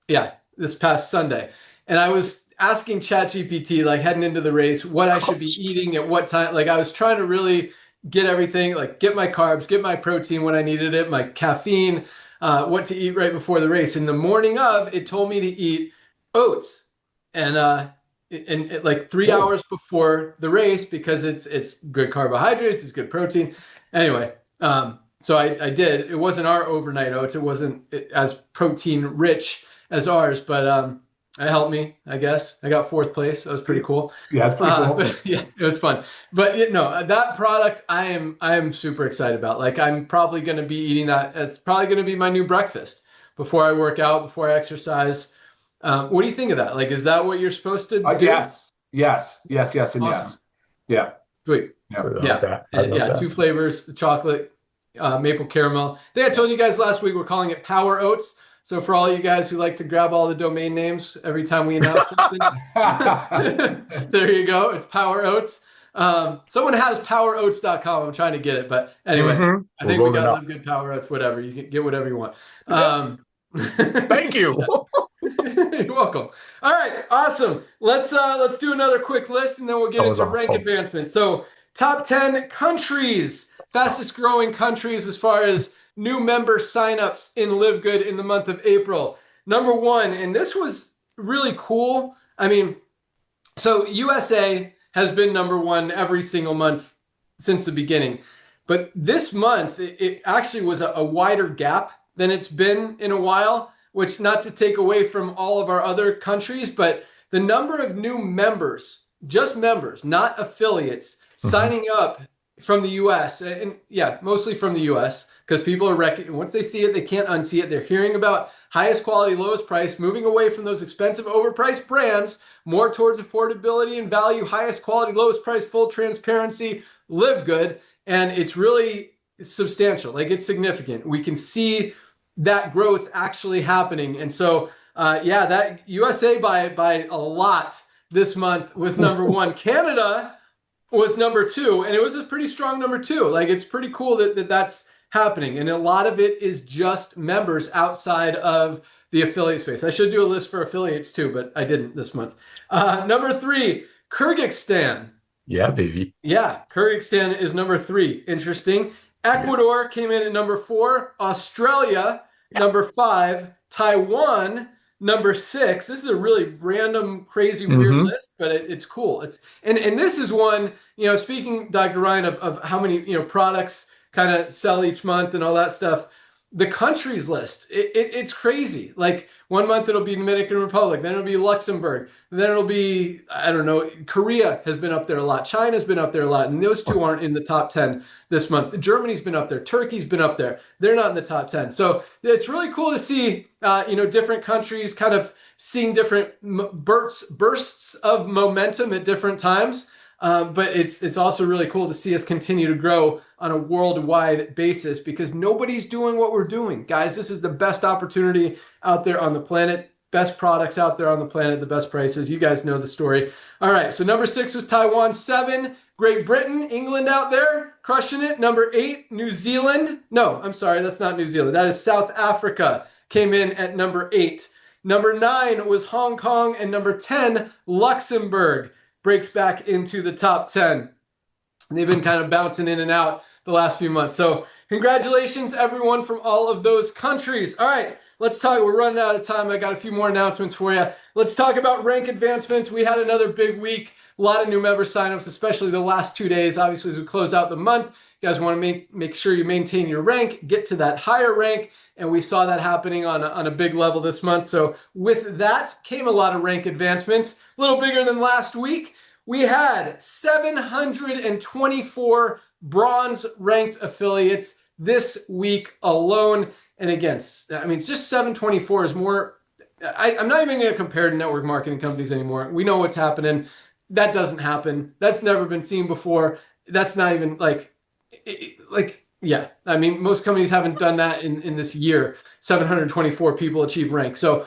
Yeah, this past Sunday. And I was asking ChatGPT, like heading into the race, what I should be eating at what time. Like I was trying to really get everything, like get my carbs, get my protein when I needed it, my caffeine, what to eat right before the race. In the morning of, it told me to eat oats. And like 3 hours before the race, because it's good carbohydrates, it's good protein. Anyway, so I did. It wasn't our overnight oats. It wasn't as protein rich as ours, but it helped me, I guess. I got 4th place. That was pretty cool. Yeah, it's pretty cool. But, yeah, it was fun. But no, that product I am super excited about. Like I'm probably going to be eating that. It's probably going to be my new breakfast before I work out, before I exercise. What do you think of that? Like, is that what you're supposed to do? Yes, and awesome. Yes. Yeah. Sweet. Yeah. 2 flavors, the chocolate, maple caramel. I think I told you guys last week we're calling it Power Oats. So for all you guys who like to grab all the domain names every time we announce something, there you go. It's Power Oats. Someone has poweroats.com. I'm trying to get it, but anyway, I think we got Livegood Power Oats, whatever. You can get whatever you want. Thank you. You're welcome. All right, awesome. Let's do another quick list, and then we'll get into rank advancement. So top 10 countries, fastest growing countries as far as new member signups in Livegood in the month of April. Number 1, and this was really cool. I mean, so USA has been number 1 every single month since the beginning. But this month, it actually was a wider gap than it's been in a while, which, not to take away from all of our other countries, but the number of new members, just members, not affiliates, signing up from the US, and yeah, mostly from the US, because people are once they see it, they can't unsee it. They're hearing about highest quality, lowest price, moving away from those expensive, overpriced brands, more towards affordability and value, highest quality, lowest price, full transparency, Livegood. And it's really substantial. Like, it's significant. We can see that growth actually happening. And so, yeah, that USA by a lot this month was number 1. Canada was number 2, and it was a pretty strong number 2. Like, it's pretty cool that's happening. And a lot of it is just members outside of the affiliate space. I should do a list for affiliates too, but I didn't this month. Number 3, Kyrgyzstan. Yeah, baby. Yeah, Kyrgyzstan is number 3. Interesting. Ecuador came in at number 4. Australia, number 5. Taiwan, number 6. This is a really random, crazy, weird list, but it's cool. And this is one, speaking, Dr. Ryan, of how many, products kind of sell each month and all that stuff. the countries list, it's crazy. Like 1 month it'll be Dominican Republic, then it'll be Luxembourg, then it'll be, I don't know, Korea has been up there a lot, China's been up there a lot, and those two aren't in the top 10 this month. Germany's been up there, Turkey's been up there, they're not in the top 10. So it's really cool to see different countries kind of seeing different bursts of momentum at different times. But it's also really cool to see us continue to grow on a worldwide basis, because nobody's doing what we're doing. Guys, this is the best opportunity out there on the planet, best products out there on the planet, the best prices. You guys know the story. All right, so number 6 was Taiwan. 7, Great Britain, England out there, crushing it. Number 8, New Zealand. No, I'm sorry, that's not New Zealand. That is South Africa, came in at number 8. Number 9 was Hong Kong, and number 10, Luxembourg, breaks back into the top 10. And they've been kind of bouncing in and out the last few months. So congratulations, everyone from all of those countries. All right, let's talk. We're running out of time. I got a few more announcements for you. Let's talk about rank advancements. We had another big week. A lot of new member signups, especially the last 2 days. Obviously, as we close out the month, you guys want to make sure you maintain your rank, get to that higher rank. And we saw that happening on a big level this month. So with that came a lot of rank advancements, a little bigger than last week. We had 724 bronze ranked affiliates this week alone. And again, I mean, just 724 is more. I'm not even going to compare to network marketing companies anymore. We know what's happening. That doesn't happen. That's never been seen before. That's not even yeah. I mean, most companies haven't done that in this year. 724 people achieve rank. So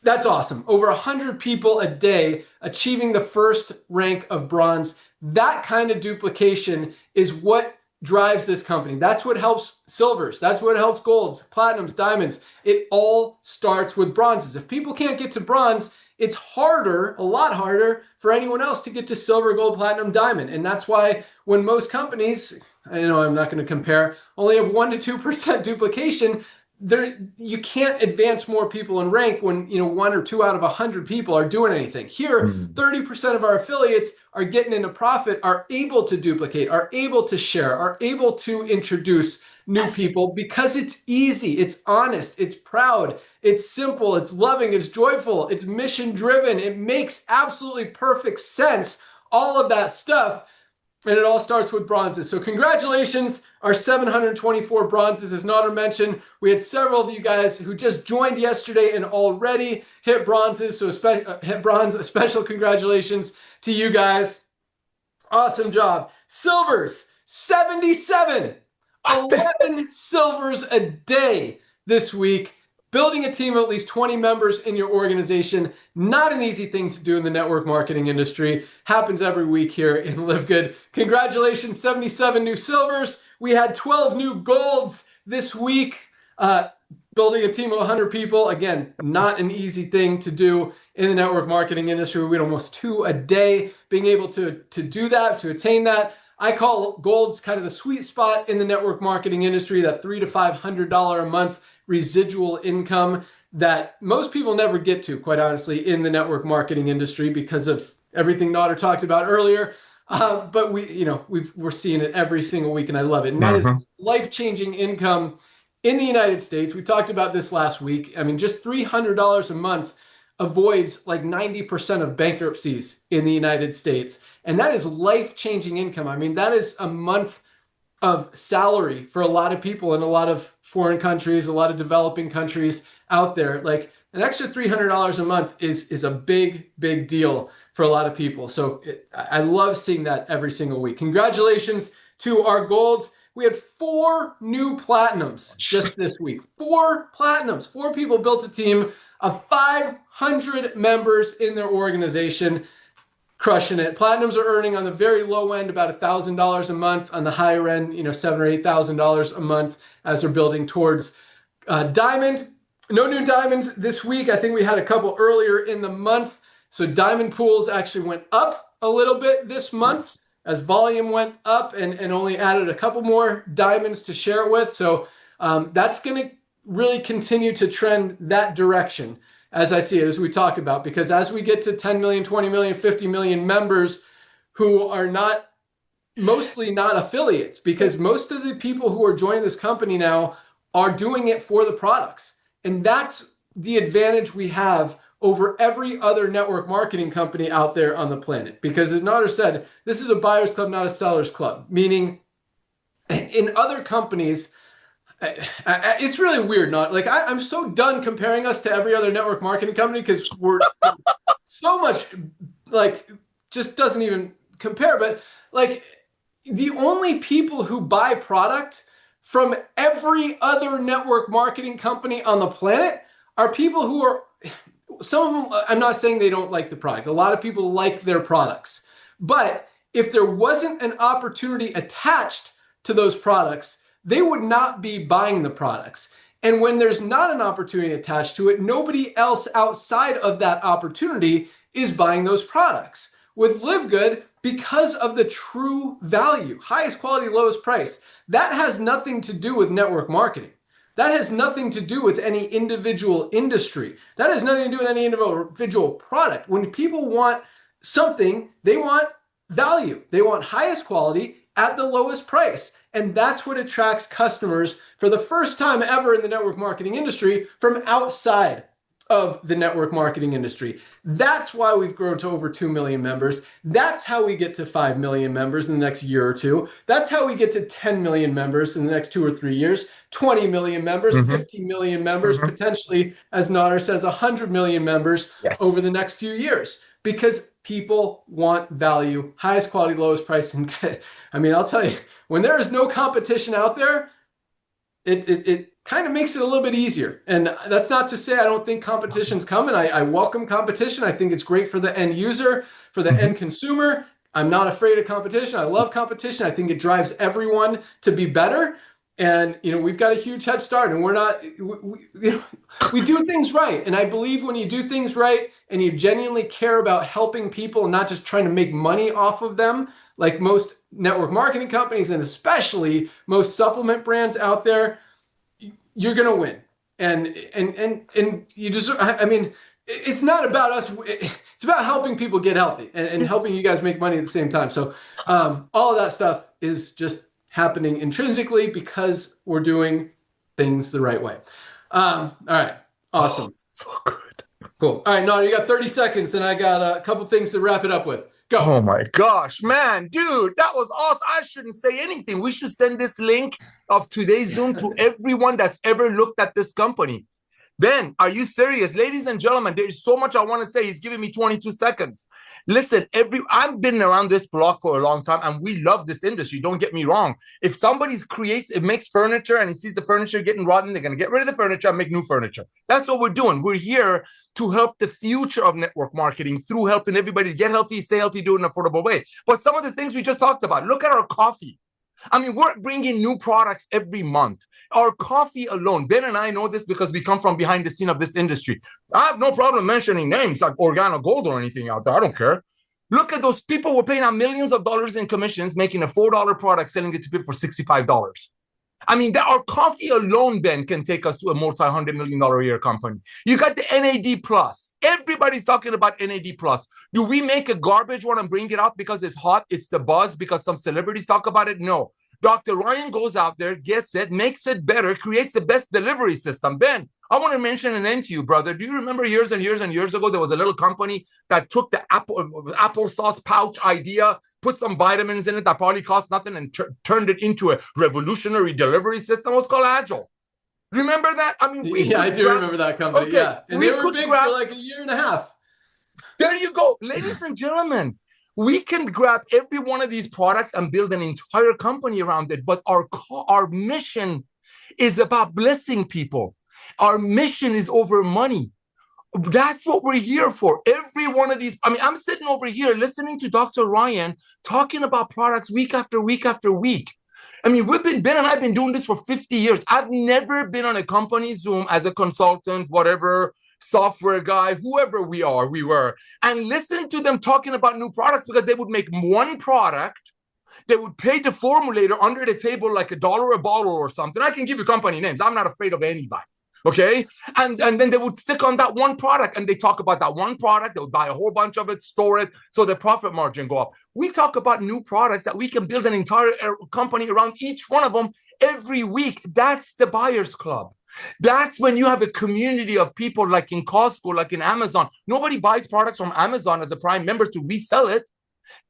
that's awesome. Over 100 people a day achieving the first rank of bronze. That kind of duplication is what drives this company. That's what helps silvers. That's what helps golds, platinums, diamonds. It all starts with bronzes. If people can't get to bronze, it's harder, a lot harder, for anyone else to get to silver, gold, platinum, diamond. And that's why when most companies, I know I'm not going to compare, only have 1 to 2% duplication, you can't advance more people in rank when 1 or 2 out of 100 people are doing anything. Here, 30% of our affiliates are getting into profit, are able to duplicate, are able to share, are able to introduce new people, because it's easy, it's honest, it's proud, it's simple, it's loving, it's joyful, it's mission driven, it makes absolutely perfect sense, all of that stuff. And it all starts with bronzes. So congratulations, our 724 bronzes. As Nader mentioned, we had several of you guys who just joined yesterday and already hit bronzes. So hit bronze, a special congratulations to you guys. Awesome job. Silvers, 77. 11 silvers a day this week. Building a team of at least 20 members in your organization, not an easy thing to do in the network marketing industry. Happens every week here in Livegood. Congratulations, 77 new silvers. We had 12 new golds this week. Building a team of 100 people, again, not an easy thing to do in the network marketing industry. We had almost 2 a day. Being able to do that, to attain that, I call golds kind of the sweet spot in the network marketing industry, that $300 to $500 a month residual income that most people never get to, quite honestly, in the network marketing industry because of everything Nader talked about earlier. But we're seeing it every single week, and I love it. And that is life-changing income in the United States. We talked about this last week. I mean, just $300 a month avoids like 90% of bankruptcies in the United States. And that is life-changing income. I mean, that is a month of salary for a lot of people in a lot of foreign countries, a lot of developing countries out there. Like an extra $300 a month is a big, big deal for a lot of people. So I love seeing that every single week. Congratulations to our golds. We had 4 new platinums just this week. 4 platinums. 4 people built a team of 500 members in their organization. Crushing it. Platinums are earning on the very low end about $1,000 a month. On the higher end, $7,000 or $8,000 a month as they're building towards diamond. No new diamonds this week. I think we had a couple earlier in the month. So diamond pools actually went up a little bit this month as volume went up and only added a couple more diamonds to share it with. So that's going to really continue to trend that direction, as I see it, as we talk about, because as we get to 10 million, 20 million, 50 million members who are mostly not affiliates, because most of the people who are joining this company now are doing it for the products. And that's the advantage we have over every other network marketing company out there on the planet. Because as Nader said, this is a buyer's club, not a seller's club. Meaning in other companies, it's really weird. I'm so done comparing us to every other network marketing company because we're so much just doesn't even compare. But the only people who buy product from every other network marketing company on the planet are people who are, some of them, I'm not saying they don't like the product. A lot of people like their products. But if there wasn't an opportunity attached to those products, they would not be buying the products. And when there's not an opportunity attached to it, nobody else outside of that opportunity is buying those products. With Livegood, because of the true value, highest quality, lowest price, that has nothing to do with network marketing. That has nothing to do with any individual industry. That has nothing to do with any individual product. When people want something, they want value. They want highest quality at the lowest price. And that's what attracts customers for the first time ever in the network marketing industry from outside of the network marketing industry. That's why we've grown to over 2 million members. That's how we get to 5 million members in the next year or two. That's how we get to 10 million members in the next 2 or 3 years, 20 million members, 50 million members, potentially, as Nader says, 100 million members over the next few years. Because people want value, highest quality, lowest price. And I mean, I'll tell you, when there is no competition out there, it kind of makes it a little bit easier. And that's not to say I don't think competition's coming. I welcome competition. I think it's great for the end user, for the end consumer. I'm not afraid of competition. I love competition. I think it drives everyone to be better. And, we've got a huge head start, and we're not, we do things right. And I believe when you do things right and you genuinely care about helping people and not just trying to make money off of them, like most network marketing companies and especially most supplement brands out there, you're going to win. And you deserve, I mean, it's not about us. It's about helping people get healthy and helping you guys make money at the same time. So all of that stuff is just happening intrinsically because we're doing things the right way. All right. Awesome. Oh, so good. Cool. All right, Nader, you got 30 seconds and I got a couple things to wrap it up with. Go. Oh my gosh, man, dude, that was awesome. I shouldn't say anything. We should send this link of today's Zoom to everyone that's ever looked at this company. Ben, are you serious? Ladies and gentlemen, there's so much I want to say. He's giving me 22 seconds. Listen, I've been around this block for a long time, and we love this industry. Don't get me wrong. If somebody makes furniture and he sees the furniture getting rotten, they're going to get rid of the furniture and make new furniture. That's what we're doing. We're here to help the future of network marketing through helping everybody get healthy, stay healthy, do it in an affordable way. But some of the things we just talked about, look at our coffee. I mean, we're bringing new products every month. Our coffee alone, Ben and I know this because we come from behind the scene of this industry. I have no problem mentioning names like Organo Gold or anything out there. I don't care. Look at those people who are paying out millions of dollars in commissions, making a $4 product, selling it to people for $65. I mean, our coffee alone, Ben, can take us to a multi-$100 million a year company. You got the NAD Plus. Everybody's talking about NAD Plus. Do we make a garbage one and bring it out because it's hot? It's the buzz because some celebrities talk about it? No. Dr. Ryan goes out there, gets it, makes it better, creates the best delivery system. Ben, I want to mention a name to you, brother. Do you remember years and years and years ago, there was a little company that took the applesauce pouch idea, put some vitamins in it that probably cost nothing and turned it into a revolutionary delivery system? It was called Agile. Remember that? I mean, I do remember that company. Okay. Yeah. And they were big for like a year and a half. There you go. Ladies and gentlemen, we can grab every one of these products and build an entire company around it. But our mission is about blessing people. Our mission is over money. That's what we're here for. Every one of these. I mean, I'm sitting over here listening to Dr. Ryan talking about products week after week after week. I mean, Ben and I have been doing this for 50 years. I've never been on a company Zoom as a consultant, whatever, software guy, whoever we were, and listen to them talking about new products because they would make one product. They would pay the formulator under the table like $1 a bottle or something. I can give you company names. I'm not afraid of anybody. Okay. And then they would stick on that one product and they talk about that one product. They would buy a whole bunch of it, store it, so the profit margin go up. We talk about new products that we can build an entire company around each one of them every week. That's the buyers club. That's when you have a community of people like in Costco, like in Amazon. Nobody buys products from Amazon as a Prime member to resell it.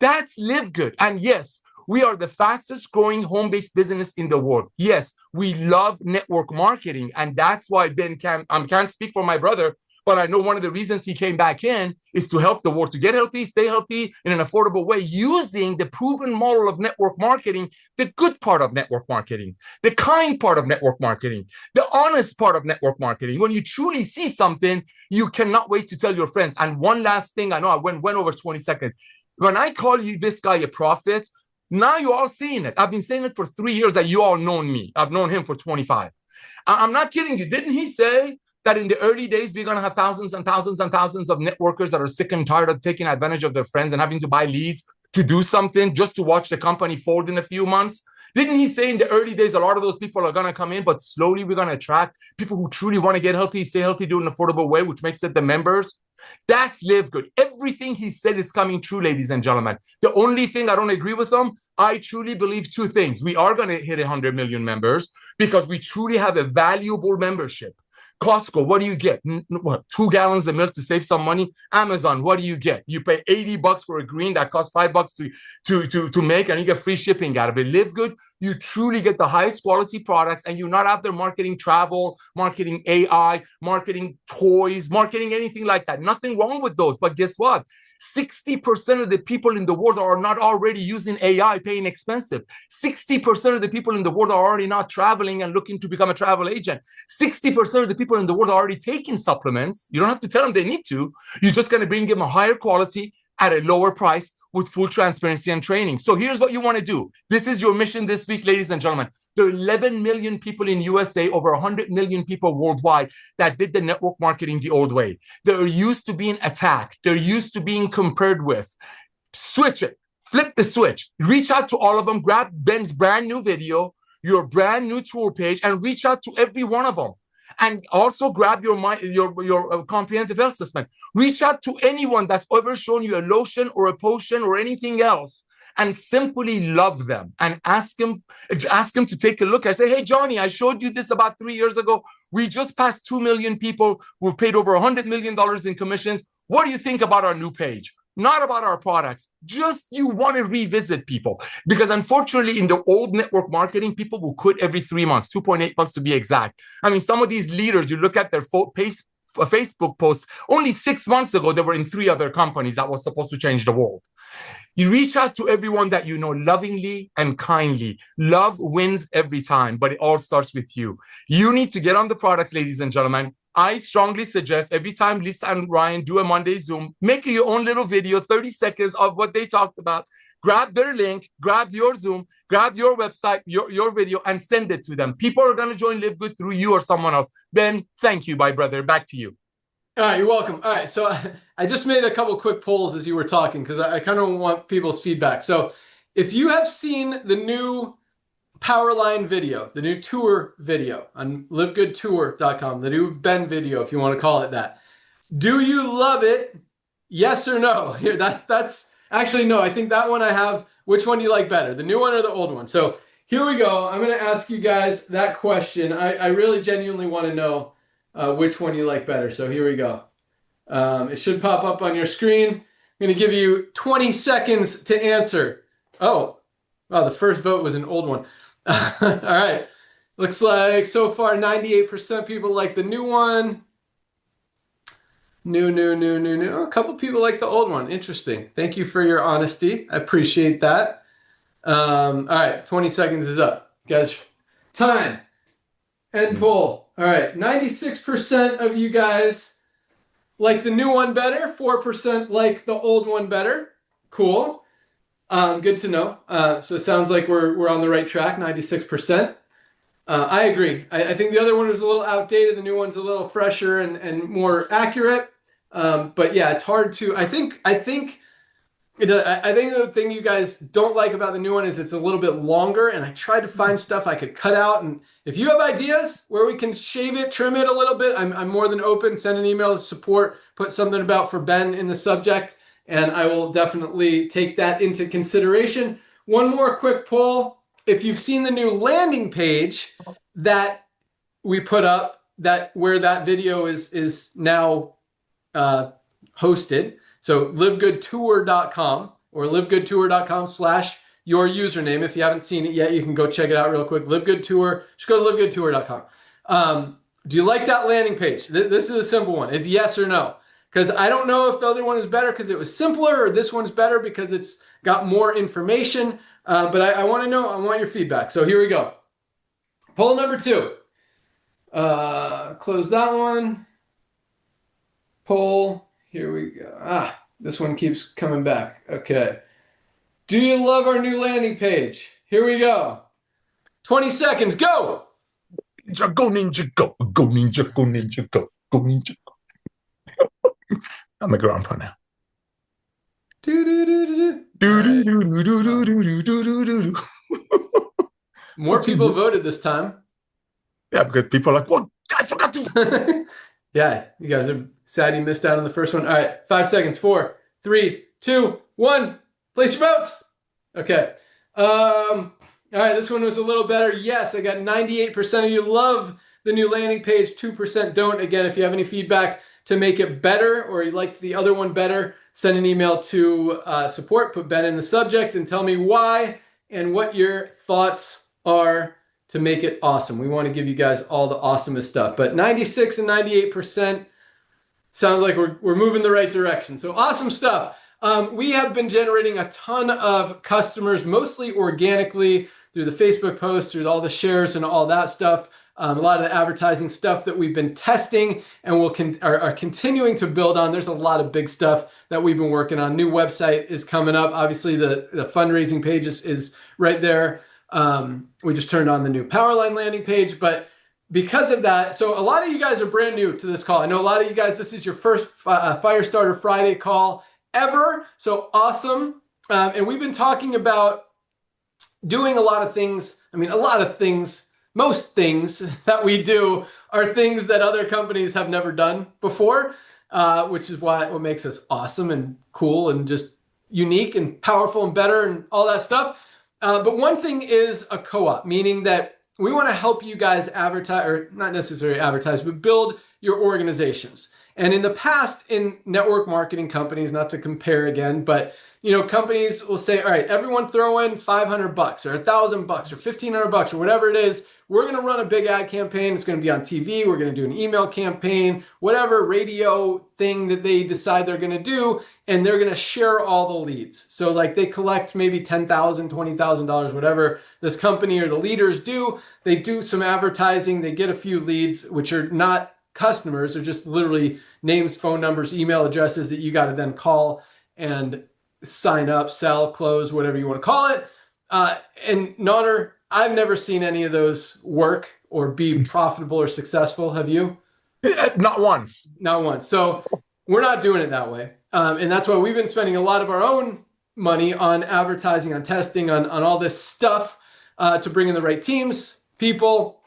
That's Livegood. And yes, we are the fastest growing home-based business in the world. Yes, we love network marketing. And that's why Ben can't speak for my brother, but I know one of the reasons he came back in is to help the world to get healthy, stay healthy in an affordable way, using the proven model of network marketing, the good part of network marketing, the kind part of network marketing, the honest part of network marketing. When you truly see something, you cannot wait to tell your friends. And one last thing, I know I went over 20 seconds. When I call you this guy a prophet, now you're all seeing it. I've been saying it for 3 years that you all known me. I've known him for 25. I'm not kidding you. Didn't he say that in the early days, we're going to have thousands and thousands and thousands of networkers that are sick and tired of taking advantage of their friends and having to buy leads to do something just to watch the company fold in a few months? Didn't he say in the early days, a lot of those people are going to come in, but slowly we're going to attract people who truly want to get healthy, stay healthy, do it in an affordable way, which makes it the members? That's Livegood. Everything he said is coming true, ladies and gentlemen. The only thing I don't agree with him, I truly believe two things. We are going to hit 100 million members because we truly have a valuable membership. Costco, what do you get? What, 2 gallons of milk to save some money? Amazon, what do you get? You pay $80 for a green that costs $5 to make, and you get free shipping out of it. Livegood, you truly get the highest quality products, and you're not out there marketing travel, marketing AI, marketing toys, marketing anything like that. Nothing wrong with those. But guess what? 60% of the people in the world are not already using AI, paying expensive. 60% of the people in the world are already not traveling and looking to become a travel agent. 60% of the people in the world are already taking supplements. You don't have to tell them they need to. You're just going to bring them a higher quality at a lower price with full transparency and training. So here's what you want to do. This is your mission this week, ladies and gentlemen. There are 11 million people in USA, over 100 million people worldwide that did the network marketing the old way. They're used to being attacked. They're used to being compared with. Switch it. Flip the switch. Reach out to all of them. Grab Ben's brand new video, your brand new tour page, and reach out to every one of them. And also grab your comprehensive health assessment. Reach out to anyone that's ever shown you a lotion or a potion or anything else, and simply love them and ask them to take a look. I say, hey, Johnny, I showed you this about 3 years ago. We just passed 2 million people. We've paid over $100 million in commissions. What do you think about our new page? Not about our products. Just you want to revisit people. Because unfortunately, in the old network marketing, people will quit every 3 months, 2.8 months to be exact. I mean, some of these leaders, you look at their Facebook posts, only 6 months ago, they were in 3 other companies that was supposed to change the world. You reach out to everyone that you know lovingly and kindly. Love wins every time, but it all starts with you. You need to get on the products, ladies and gentlemen. I strongly suggest every time Lisa and Ryan do a Monday Zoom, make your own little video, 30 seconds of what they talked about. Grab their link, grab your Zoom, grab your website, your video, and send it to them. People are going to join Livegood through you or someone else. Ben, thank you, my brother. Back to you. All right, you're welcome. All right, so I just made a couple quick polls as you were talking because I kind of want people's feedback. So if you have seen the new Powerline video, the new tour video on livegoodtour.com, the new Ben video, if you want to call it that, do you love it? Yes or no? Here, that's actually no. I think that one I have. Which one do you like better, the new one or the old one? So here we go. I'm going to ask you guys that question. I really genuinely want to know which one you like better. So here we go. It should pop up on your screen. I'm going to give you 20 seconds to answer. Oh, wow, the first vote was an old one. All right. Looks like so far 98% people like the new one. New. A couple people like the old one. Interesting. Thank you for your honesty. I appreciate that. All right, 20 seconds is up. Guys, time. End poll. All right, 96% of you guys like the new one better. 4% like the old one better. Cool. Good to know. So it sounds like we're on the right track, 96%. I agree. I think the other one was a little outdated. The new one's a little fresher and more accurate. But yeah, it's hard to, I think I think the thing you guys don't like about the new one is it's a little bit longer, and I tried to find stuff I could cut out. And if you have ideas where we can shave it, trim it a little bit, I'm more than open. Send an email to support, put something about for Ben in the subject, and I will definitely take that into consideration. One more quick poll. If you've seen the new landing page that we put up, where that video is now hosted, so livegoodtour.com or livegoodtour.com/your username. If you haven't seen it yet, you can go check it out real quick. Livegood Tour, just go to livegoodtour.com. Do you like that landing page? This is a simple one. It's yes or no. Because I don't know if the other one is better because it was simpler, or this one's better because it's got more information. But I want to know, I want your feedback. So here we go. Poll number 2. Close that one. Poll. Here we go. This one keeps coming back. Okay. Do you love our new landing page? Here we go. 20 seconds. Go. Ninja, go ninja, go. Go ninja, go ninja, go. Go ninja, go. I'm a grandpa now. More people voted this time. Yeah, because people are like, what? I forgot to. Yeah, you guys are sad you missed out on the first one. All right, 5 seconds. 4, 3, 2, 1. Place your votes. Okay. All right, this one was a little better. Yes, I got 98% of you love the new landing page. 2% don't. Again, if you have any feedback to make it better, or you like the other one better, send an email to support, put Ben in the subject, and tell me why and what your thoughts are to make it awesome. We want to give you guys all the awesomest stuff. But 96 and 98% sounds like we're moving the right direction. So awesome stuff. We have been generating a ton of customers, mostly organically through the Facebook posts, through all the shares and all that stuff. A lot of the advertising stuff that we've been testing and are continuing to build on. There's a lot of big stuff that we've been working on. New website is coming up. Obviously, the fundraising page is right there. We just turned on the new Powerline landing page, but because of that, so a lot of you guys are brand new to this call. I know a lot of you guys, this is your first Firestarter Friday call ever, so awesome. And we've been talking about doing a lot of things. I mean, a lot of things, most things that we do are things that other companies have never done before, which is what makes us awesome and cool and just unique and powerful and better and all that stuff. But one thing is a co-op, meaning that we want to help you guys advertise, or not necessarily advertise, but build your organizations. And in the past, in network marketing companies, not to compare again, but companies will say, all right, everyone throw in $500 or $1,000 or $1,500 or whatever it is. We're going to run a big ad campaign. It's going to be on TV. We're going to do an email campaign, whatever radio thing that they decide they're going to do, and they're going to share all the leads. So like they collect maybe $10,000, $20,000, whatever this company or the leaders do. They do some advertising. They get a few leads, which are not customers. They're just literally names, phone numbers, email addresses that you got to then call and sign up, sell, close, whatever you want to call it. And Nonner, I've never seen any of those work or be profitable or successful. Have you? Not once. Not once. So we're not doing it that way. And that's why we've been spending a lot of our own money on advertising, on testing, on all this stuff to bring in the right teams, people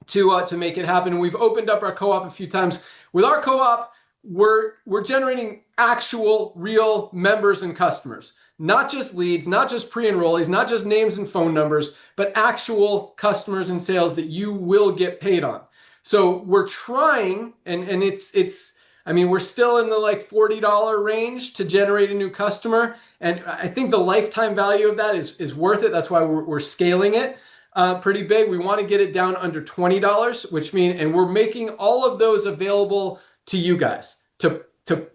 to make it happen. And we've opened up our co-op a few times. With our co-op, we're generating actual real members and customers. Not just leads, not just pre-enrollees, not just names and phone numbers, but actual customers and sales that you will get paid on. So we're trying, and it's I mean, we're still in the like $40 range to generate a new customer. And I think the lifetime value of that is worth it. That's why we're scaling it pretty big. We want to get it down under $20, which means, and we're making all of those available to you guys to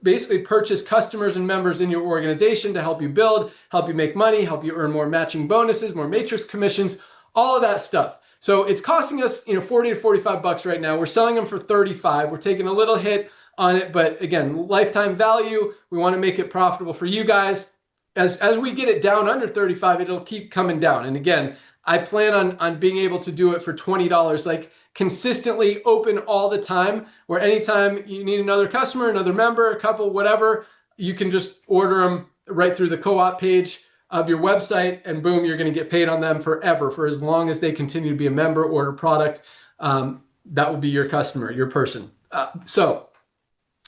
basically purchase customers and members in your organization to help you build, help you make money, help you earn more matching bonuses, more matrix commissions, all of that stuff. So it's costing us, $40 to $45 right now. We're selling them for $35. We're taking a little hit on it, but again, lifetime value. We want to make it profitable for you guys. As we get it down under $35, it'll keep coming down. And again, I plan on being able to do it for $20, like consistently open all the time, where anytime you need another customer, another member, a couple, whatever, you can just order them right through the co-op page of your website, and boom, you're going to get paid on them forever for as long as they continue to be a member, order product. That will be your customer, your person. So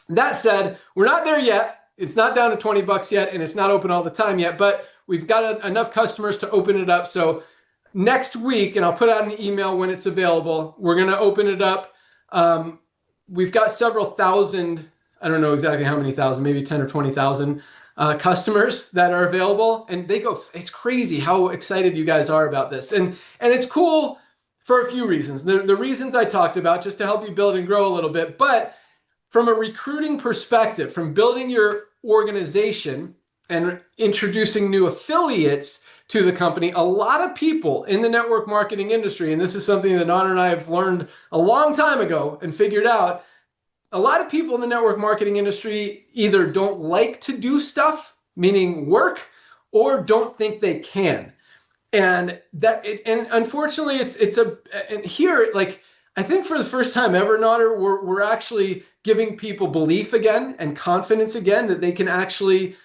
that said, we're not there yet. It's not down to $20 yet, and it's not open all the time yet, but we've got enough customers to open it up. So next week, and I'll put out an email when it's available, we're going to open it up. We've got several thousand, I don't know exactly how many thousand, maybe 10 or 20,000 customers that are available. And they go, it's crazy how excited you guys are about this. And it's cool for a few reasons. The reasons I talked about, just to help you build and grow a little bit. But from a recruiting perspective, from building your organization and introducing new affiliates to the company, a lot of people in the network marketing industry, and this is something that Nana and I have learned a long time ago and figured out, a lot of people in the network marketing industry either don't like to do stuff, meaning work, or don't think they can. And unfortunately, and here, like, I think for the first time ever, Nader, we're actually giving people belief again and confidence again that they can actually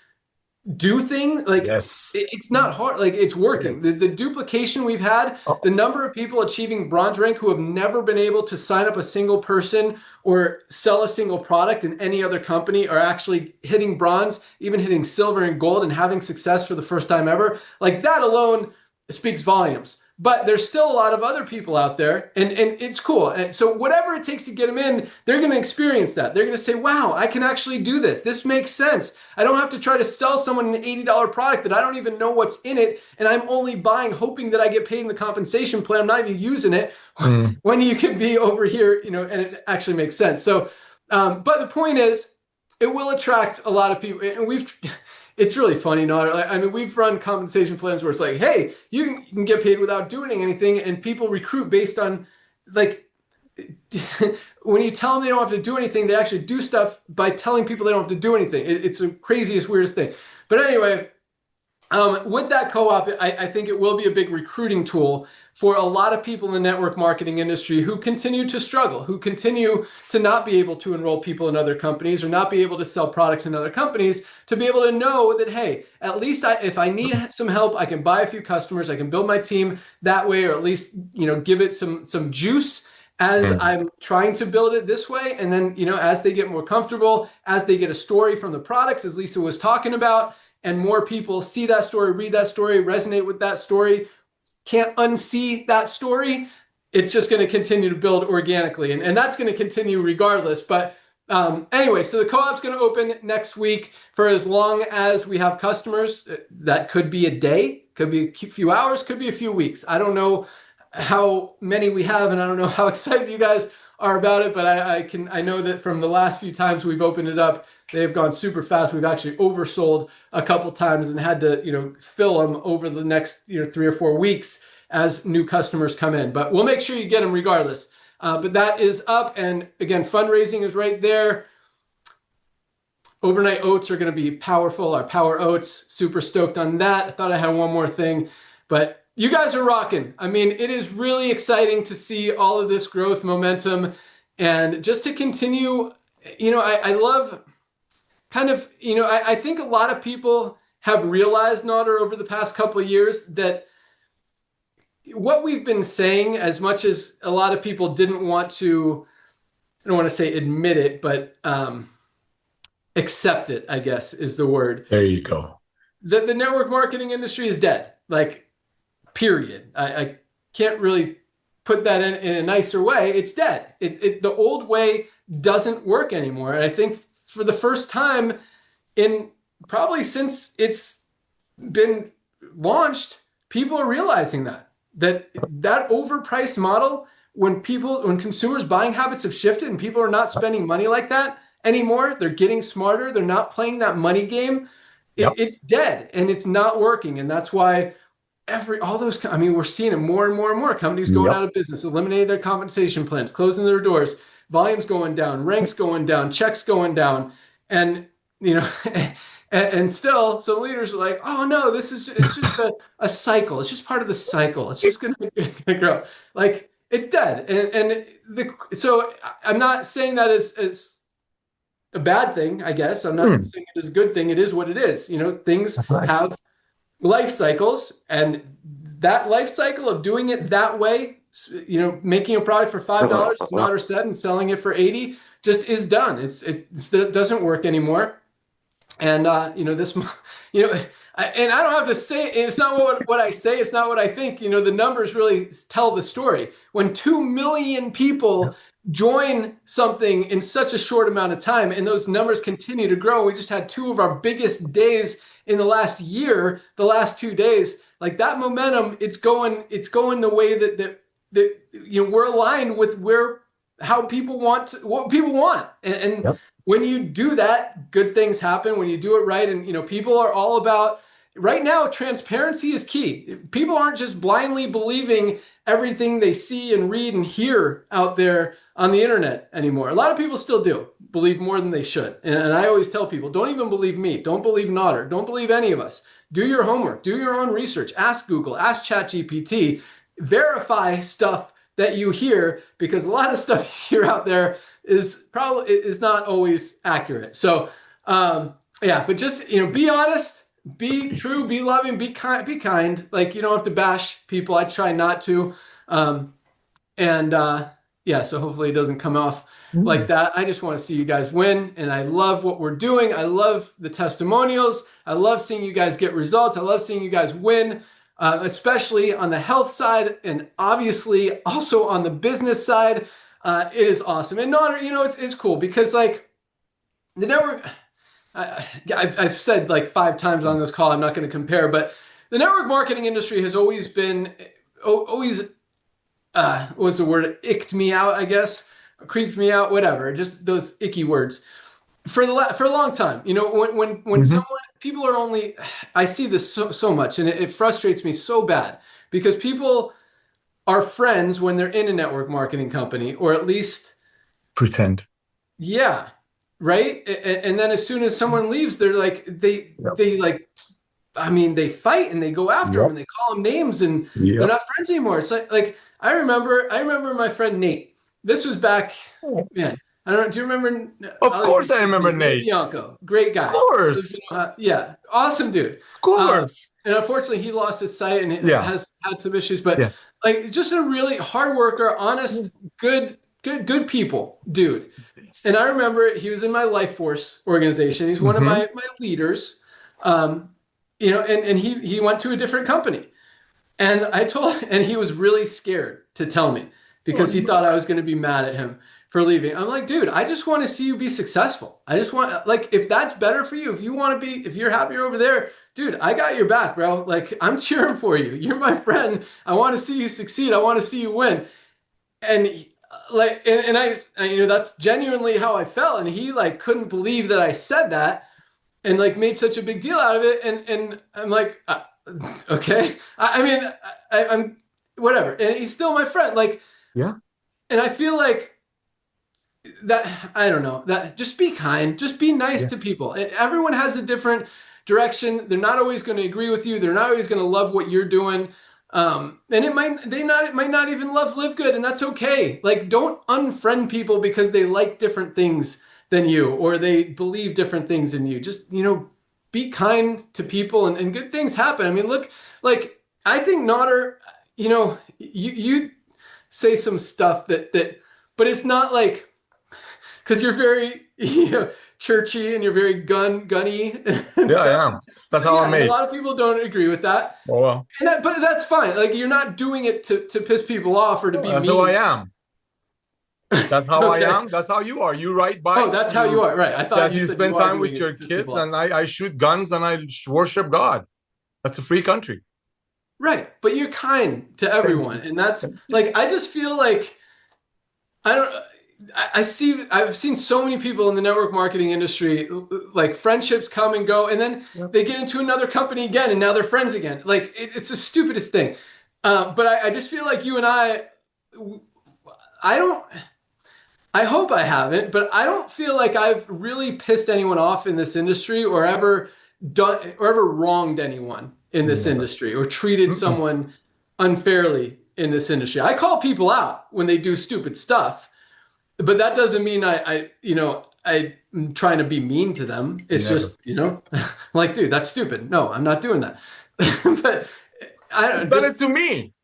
do things. Like, Yes. It's not hard. Like, it's working. Yes. The duplication we've had, the number of people achieving bronze rank who have never been able to sign up a single person or sell a single product in any other company are actually hitting bronze, even hitting silver and gold and having success for the first time ever. Like, that alone speaks volumes. But there's still a lot of other people out there, and it's cool. And so whatever it takes to get them in, they're going to experience that. They're going to say, wow, I can actually do this. This makes sense. I don't have to try to sell someone an $80 product that I don't even know what's in it, and I'm only buying hoping that I get paid in the compensation plan. I'm not even using it when you could be over here, and it actually makes sense. So, but the point is, it will attract a lot of people, and it's really funny, Nader. I mean, we've run compensation plans where it's like, hey, you can get paid without doing anything, and people recruit based on, like, when you tell them they don't have to do anything, they actually do stuff by telling people they don't have to do anything. It's the craziest, weirdest thing. But anyway, with that co-op, I think it will be a big recruiting tool for a lot of people in the network marketing industry who continue to struggle, who continue to not be able to enroll people in other companies or not be able to sell products in other companies, to be able to know that, hey, at least if I need some help, I can buy a few customers, I can build my team that way, or at least, give it some juice as I'm trying to build it this way. And then, as they get more comfortable, as they get a story from the products, as Lisa was talking about, and more people see that story, read that story, resonate with that story, can't unsee that story, it's just going to continue to build organically. And that's going to continue regardless. But anyway, so the co-op's going to open next week for as long as we have customers. That could be a day, could be a few hours, could be a few weeks. I don't know how many we have, and I don't know how excited you guys are about it, but I know that from the last few times we've opened it up, they have gone super fast. We've actually oversold a couple times and had to, fill them over the next, 3 or 4 weeks as new customers come in. But we'll make sure you get them regardless. But that is up, and again, fundraising is right there. Overnight oats are going to be powerful. Our power oats, super stoked on that. I thought I had one more thing, but you guys are rocking. I mean, it is really exciting to see all of this growth momentum, and just to continue, I love kind of, I think a lot of people have realized, Nader, over the past couple of years, that what we've been saying, as much as a lot of people didn't want to, I don't want to say admit it, but accept it, I guess is the word. There you go. That the network marketing industry is dead. Like, period. I can't really put that in a nicer way. It's dead. The old way doesn't work anymore. And I think for the first time in probably since it's been launched, people are realizing that overpriced model, when consumers' buying habits have shifted and people are not spending money like that anymore, they're getting smarter. They're not playing that money game. It's dead and it's not working. And that's why we're seeing it more and more and more. Companies going out of business, eliminating their compensation plans, closing their doors, volumes going down, ranks going down, checks going down. And, and still some leaders are like, oh no, it's just a cycle. It's just part of the cycle. It's just going to grow. Like, it's dead. So I'm not saying that as a bad thing, I guess. I'm not saying it is a good thing. It is what it is. Things That's right. have life cycles, and that life cycle of doing it that way, making a product for $5, Nodder said, and selling it for 80 just is done. It doesn't work anymore. And this, and I don't have to say it's not what I say. It's not what I think. The numbers really tell the story. When 2 million people join something in such a short amount of time, and those numbers continue to grow. We just had two of our biggest days in the last year. The last 2 days, like that momentum, it's going the way that we're aligned with how people want what people want, and Yep. When you do that, good things happen. When you do it right, and people are all about right now. Transparency is key. People aren't just blindly believing everything they see and read and hear out there on the internet anymore. A lot of people still do believe more than they should, and I always tell people, don't even believe me. Don't believe Nodder. Don't believe any of us. Do your homework. Do your own research. Ask Google. Ask ChatGPT. Verify stuff that you hear, because a lot of stuff you hear out there is not always accurate. So but just be honest, be true, be loving, be kind. Like, you don't have to bash people. I try not to. So hopefully it doesn't come off like that. I just want to see you guys win, and I love what we're doing. I love the testimonials. I love seeing you guys get results. I love seeing you guys win. Especially on the health side, and obviously also on the business side. It is awesome. And Nodder, it's cool because like the network, I've said like 5 times on this call, I'm not going to compare, but the network marketing industry has always been, what's the word? Icked me out, I guess, creeped me out, whatever, just those icky words for a long time. When people are only, I see this so much, and it frustrates me so bad, because people are friends when they're in a network marketing company, or at least pretend. Yeah. Right. And then as soon as someone leaves, they're like, they fight and they go after them and they call them names, and they're not friends anymore. It's like, I remember my friend Nate. This was back, man. I don't know. Do you remember? Of course I remember Nate. Bianco. Great guy. Of course. Yeah. Awesome dude. Of course. And unfortunately he lost his sight and has had some issues, but like just a really hard worker, honest, good people, dude. And I remember he was in my Life Force organization. He's one of my leaders. And he went to a different company. And and he was really scared to tell me, because he thought I was going to be mad at him for leaving. I'm like, dude, I just want to see you be successful. I just want, like, if that's better for you, if you're happier over there, dude, I got your back, bro. Like, I'm cheering for you. You're my friend. I want to see you succeed. I want to see you win. And that's genuinely how I felt. And he like couldn't believe that I said that, and like made such a big deal out of it. And I'm like, okay. I'm whatever. And he's still my friend. Like, yeah. And I feel like that, I don't know, that just be kind, just be nice to people. Everyone has a different direction. They're not always going to agree with you. They're not always going to love what you're doing. And it might not even love Livegood, and that's okay. Like, don't unfriend people because they like different things than you, or they believe different things than you. Just, be kind to people, and good things happen. I mean, look, like, I think Nodder, you say some stuff that, but it's not like, because you're very, churchy, and you're very gunny. Yeah, I am. That's how I'm made. A lot of people don't agree with that. Oh, well. But that's fine. Like, you're not doing it to piss people off or to be mean. That's how I am. That's how I am. That's how you are. You ride bikes. Oh, that's how you are. Right. I thought you spend time with your kids, and I shoot guns, and I worship God. That's a free country. Right. But you're kind to everyone. And that's like, I just feel like, I've seen so many people in the network marketing industry, like friendships come and go, and then they get into another company again, and now they're friends again. Like, it's the stupidest thing. But I just feel like you and I hope I haven't, but I don't feel like I've really pissed anyone off in this industry, or ever wronged anyone in this industry, or treated someone unfairly in this industry. I call people out when they do stupid stuff. But that doesn't mean I trying to be mean to them. It's Never. just, like, dude, that's stupid. No, I'm not doing that. But I don't You've done it to me.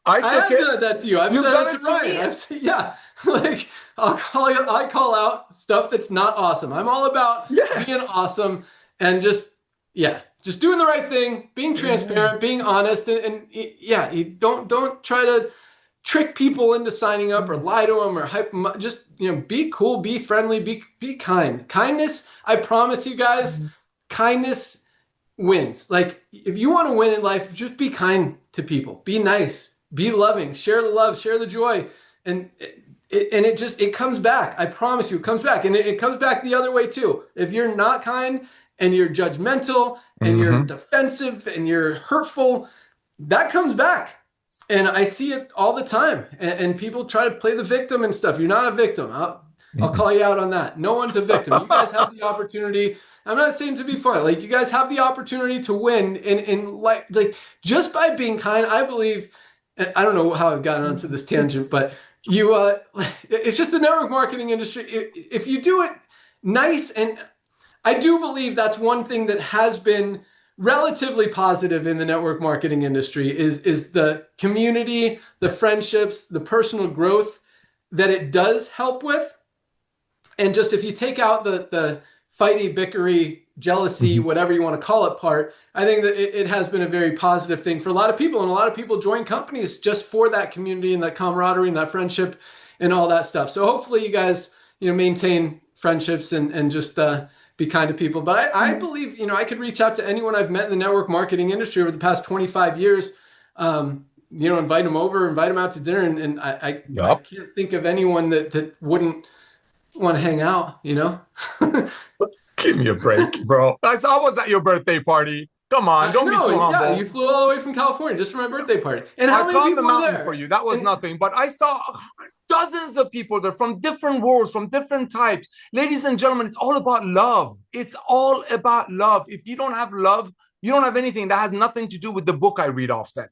I have took it. done that to you. I've You've said done it it to to Ryan. me. I've said, yeah, like I call out stuff that's not awesome. I'm all about Yes. being awesome and just doing the right thing, being transparent, being honest, and you don't try to trick people into signing up or lie to them or hype them up. Just be cool, be friendly, be kind. Kindness, I promise you guys, kindness wins. Like, if you want to win in life, just be kind to people, be nice, be loving, share the love, share the joy, and it comes back. I promise you, it comes back, and it comes back the other way too. If you're not kind and you're judgmental and you're defensive and you're hurtful, that comes back. And I see it all the time. And people try to play the victim and stuff. You're not a victim. I'll call you out on that. No one's a victim. You guys have the opportunity. I'm not saying to be funny. Like, you guys have the opportunity to win in like just by being kind. I believe, I don't know how I've gotten onto this tangent, but it's just the network marketing industry. If you do it nice, and I do believe that's one thing that has been relatively positive in the network marketing industry is the community, the friendships, the personal growth that it does help with. And just, if you take out the fighty, bickery, jealousy, whatever you want to call it part, I think that it has been a very positive thing for a lot of people. And a lot of people join companies just for that community and that camaraderie and that friendship and all that stuff. So hopefully you guys, maintain friendships and just be kind to people. But I believe, I could reach out to anyone I've met in the network marketing industry over the past 25 years, invite them over, invite them out to dinner. And I can't think of anyone that wouldn't want to hang out, Give me a break, bro. I was at your birthday party. Come on, don't be too humble. Yeah, you flew all the way from California just for my birthday party. And how many climbed the people were mountain there? for you. That was nothing. But I saw dozens of people there from different worlds, from different types. Ladies and gentlemen, it's all about love. It's all about love. If you don't have love, you don't have anything. That has nothing to do with the book I read often.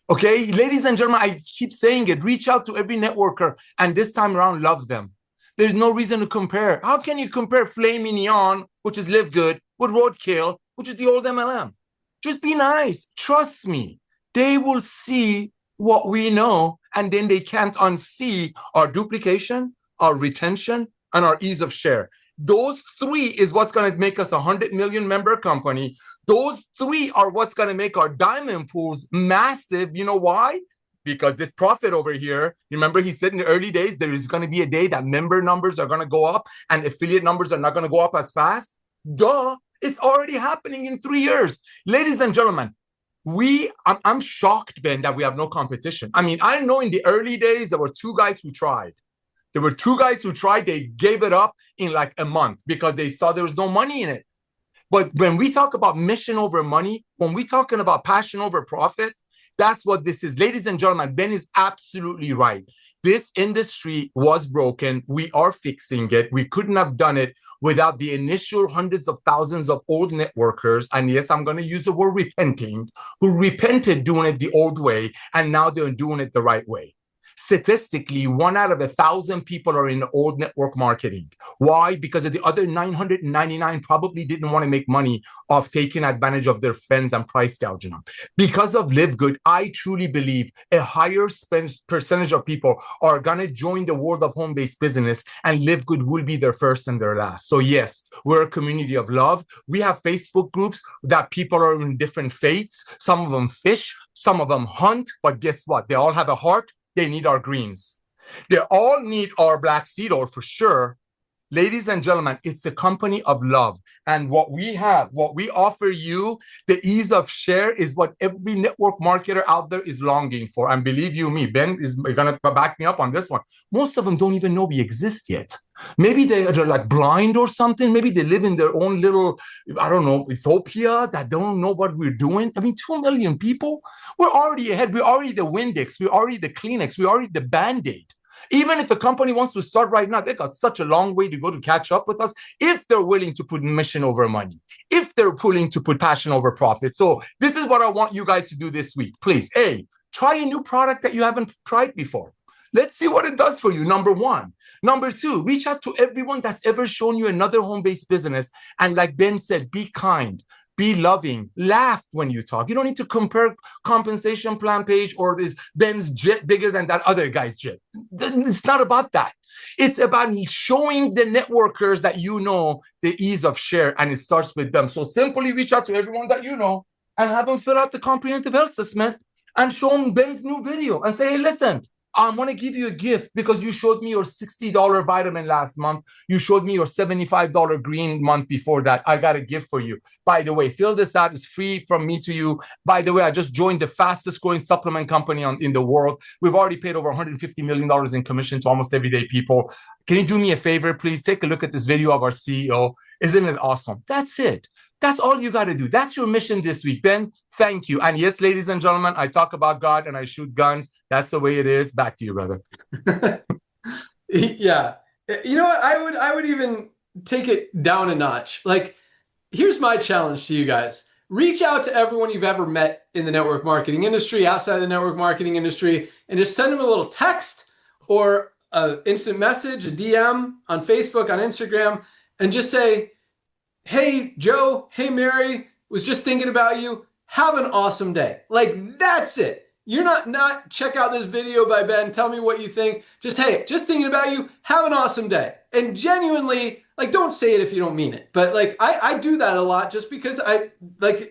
Okay, ladies and gentlemen, I keep saying it. Reach out to every networker, and this time around, love them. There's no reason to compare. How can you compare Filet Mignon, which is Livegood, with Roadkill, which is the old MLM? Just be nice. Trust me. They will see what we know, and then they can't unsee our duplication, our retention, and our ease of share. Those three is what's going to make us a 100 million member company. Those three are what's going to make our diamond pools massive. You know why? Because this prophet over here, remember he said in the early days, there is going to be a day that member numbers are going to go up and affiliate numbers are not going to go up as fast. Duh, it's already happening in 3 years. Ladies and gentlemen, I'm shocked, Ben, that we have no competition. I mean, I know in the early days, there were two guys who tried. They gave it up in like a month because they saw there was no money in it. But when we talk about mission over money, when we're talking about passion over profit, that's what this is. Ladies and gentlemen, Ben is absolutely right. This industry was broken. We are fixing it. We couldn't have done it without the initial hundreds of thousands of old networkers. And yes, I'm going to use the word repenting, who repented doing it the old way, and now they're doing it the right way. Statistically, 1 out of 1,000 people are in old network marketing. Why? Because of the other 999 probably didn't want to make money off taking advantage of their friends and price gouging them. Because of Livegood, I truly believe a higher percentage of people are going to join the world of home-based business, and Livegood will be their first and their last. So yes, we're a community of love. We have Facebook groups that people are in different faiths. Some of them fish, some of them hunt, but guess what? They all have a heart. They need our greens. They all need our black seed oil for sure. Ladies and gentlemen, it's a company of love. And what we have, what we offer you, the ease of share is what every network marketer out there is longing for. And believe you me, Ben is going to back me up on this one. Most of them don't even know we exist yet. Maybe they're like blind or something. Maybe they live in their own little, I don't know, Ethiopia that don't know what we're doing. I mean, 2 million people, we're already ahead. We're already the Windex. We're already the Kleenex. We're already the Band-Aid. Even if a company wants to start right now, they got such a long way to go to catch up with us if they're willing to put mission over money, if they're willing to put passion over profit. So this is what I want you guys to do this week. Please, try a new product that you haven't tried before. Let's see what it does for you, number one. Number two, reach out to everyone that's ever shown you another home-based business. And like Ben said, be kind, be loving, laugh when you talk. You don't need to compare compensation plan page or is Ben's jet bigger than that other guy's jet. It's not about that. It's about showing the networkers that you know the ease of share, and it starts with them. So simply reach out to everyone that you know and have them fill out the comprehensive health assessment and show them Ben's new video and say, hey, listen, I want to give you a gift because you showed me your $60 vitamin last month. You showed me your $75 green month before that. I got a gift for you. By the way, fill this out. It's free from me to you. By the way, I just joined the fastest growing supplement company in the world. We've already paid over $150 million in commission to almost everyday people. Can you do me a favor, please? Take a look at this video of our CEO. Isn't it awesome? That's it. That's all you got to do. That's your mission this week. Ben, thank you. And yes, ladies and gentlemen, I talk about God and I shoot guns. That's the way it is. Back to you, brother. Yeah. You know what? I would even take it down a notch. Like, here's my challenge to you guys. Reach out to everyone you've ever met in the network marketing industry, outside the network marketing industry, and just send them a little text or an instant message, a DM on Facebook, on Instagram, and just say, hey, Joe, hey, Mary, was just thinking about you. Have an awesome day. Like, that's it. You're not check out this video by Ben. Tell me what you think. Just, hey, just thinking about you. Have an awesome day. And genuinely, like, don't say it if you don't mean it. But like, I do that a lot just because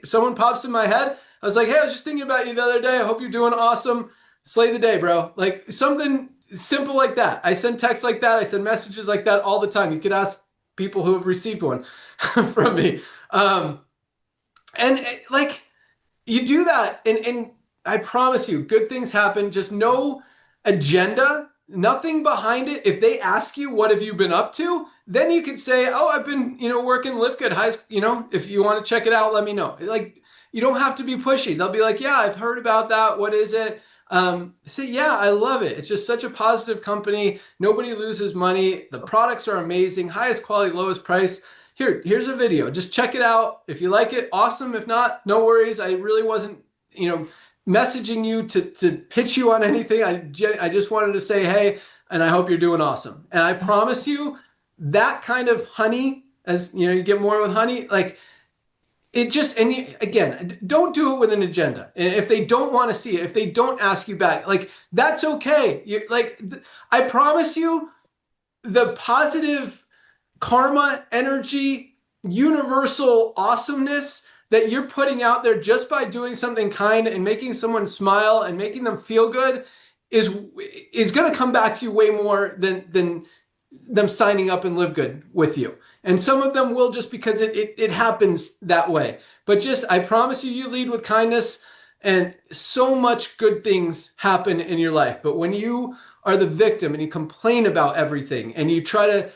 someone pops in my head. I was like, hey, I was just thinking about you the other day. I hope you're doing awesome. Slay the day, bro. Like, something simple like that. I send texts like that. I send messages like that all the time. You could ask people who have received one from me. And like, you do that and I promise you, good things happen. Just no agenda, nothing behind it. If they ask you, what have you been up to? Then you could say, oh, I've been, working Livegood. If you want to check it out, let me know. Like, you don't have to be pushy. They'll be like, yeah, I've heard about that. What is it? Say, yeah, I love it. It's just such a positive company. Nobody loses money. The products are amazing. Highest quality, lowest price. Here's a video. Just check it out. If you like it, awesome. If not, no worries. I really wasn't, messaging you to pitch you on anything. I just wanted to say, hey, and I hope you're doing awesome. And I promise you that kind of honey, as you get more with honey, like, it just, again, don't do it with an agenda. And if they don't want to see it, if they don't ask you back, like, that's okay. I promise you, the positive karma, energy, universal awesomeness that you're putting out there just by doing something kind and making someone smile and making them feel good is going to come back to you way more than them signing up and Livegood with you. And some of them will, just because it happens that way. But just, I promise you, you lead with kindness and so much good things happen in your life. But when you are the victim and you complain about everything and you try to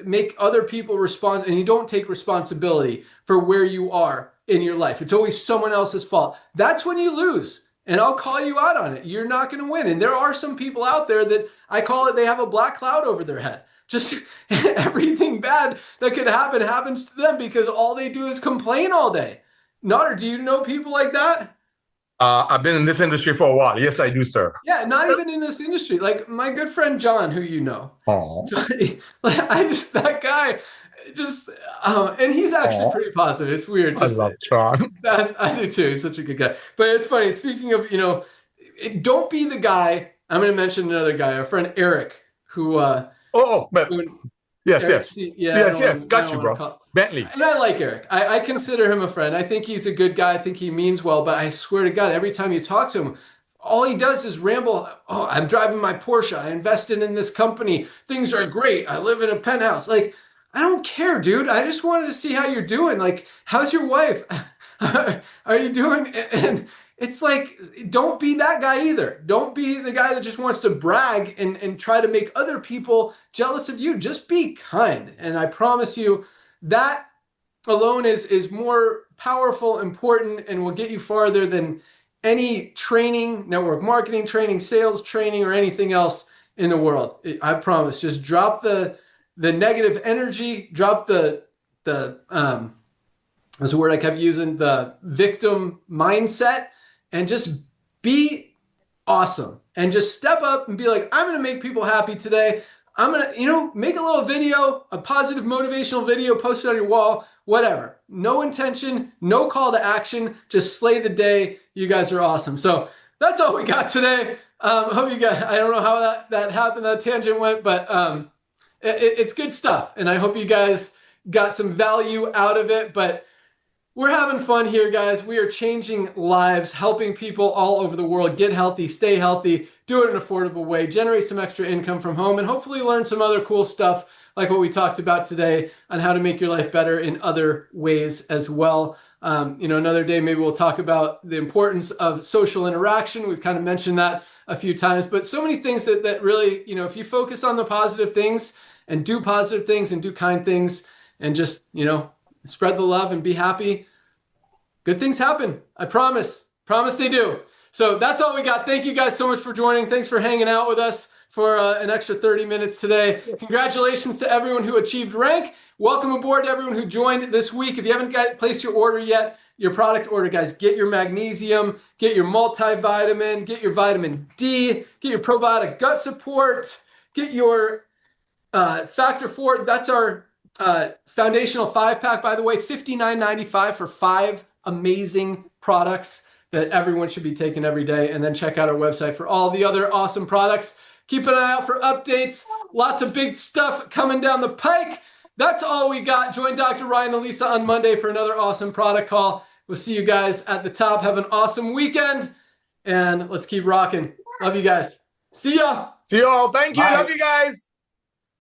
make other people respond and you don't take responsibility for where you are in your life, it's always someone else's fault. That's when you lose. And I'll call you out on it. You're not going to win. And there are some people out there that I call it, they have a black cloud over their head. Just everything bad that could happen happens to them because all they do is complain all day. Nutter, do you know people like that? I've been in this industry for a while. Yes, I do, sir. Yeah, not even in this industry. Like my good friend John, who you know. Oh. That guy just, and he's actually pretty positive. It's weird. I love John. I do too. He's such a good guy. But it's funny. Speaking of, don't be the guy. I'm going to mention another guy, our friend Eric, who. Yes. Yes. Got you, bro. Bentley. And I like Eric. I consider him a friend. I think he's a good guy. I think he means well. But I swear to God, every time you talk to him, all he does is ramble. Oh, I'm driving my Porsche. I invested in this company. Things are great. I live in a penthouse. Like, I don't care, dude. I just wanted to see how you're doing. Like, how's your wife? Are you doing? And it's like, don't be that guy either. Don't be the guy that just wants to brag and try to make other people jealous of you. Just be kind. And I promise you that alone is more powerful, important, and will get you farther than any training, network marketing training, sales training, or anything else in the world. I promise. Just drop the negative energy, drop the that's a word I kept using, the victim mindset, and just be awesome. And just step up and be like, I'm going to make people happy today. I'm going to, make a little video, a positive motivational video, post it on your wall, whatever. No intention, no call to action, just slay the day. You guys are awesome. So that's all we got today. Hope you guys, I don't know how that happened, that tangent went, but it's good stuff. And I hope you guys got some value out of it. But we're having fun here, guys. We are changing lives, helping people all over the world get healthy, stay healthy, do it in an affordable way, generate some extra income from home, and hopefully learn some other cool stuff like what we talked about today on how to make your life better in other ways as well. Another day, maybe we'll talk about the importance of social interaction. We've kind of mentioned that a few times, but so many things that really, if you focus on the positive things and do positive things and do kind things and just, spread the love and be happy, good things happen. I promise. Promise they do. So that's all we got. Thank you guys so much for joining. Thanks for hanging out with us for an extra 30 minutes today. Yes. Congratulations to everyone who achieved rank. Welcome aboard to everyone who joined this week. If you haven't placed your order yet, your product order, guys, get your magnesium, get your multivitamin, get your vitamin D, get your probiotic gut support, get your Factor 4. That's our foundational 5-pack, by the way, $59.95 for 5 amazing products that everyone should be taking every day. And then check out our website for all the other awesome products. Keep an eye out for updates. Lots of big stuff coming down the pike. That's all we got. Join Dr. Ryan and Lisa on Monday for another awesome product call. We'll see you guys at the top. Have an awesome weekend, and let's keep rocking. Love you guys. See ya. See y'all. Thank you. Bye. Love you guys.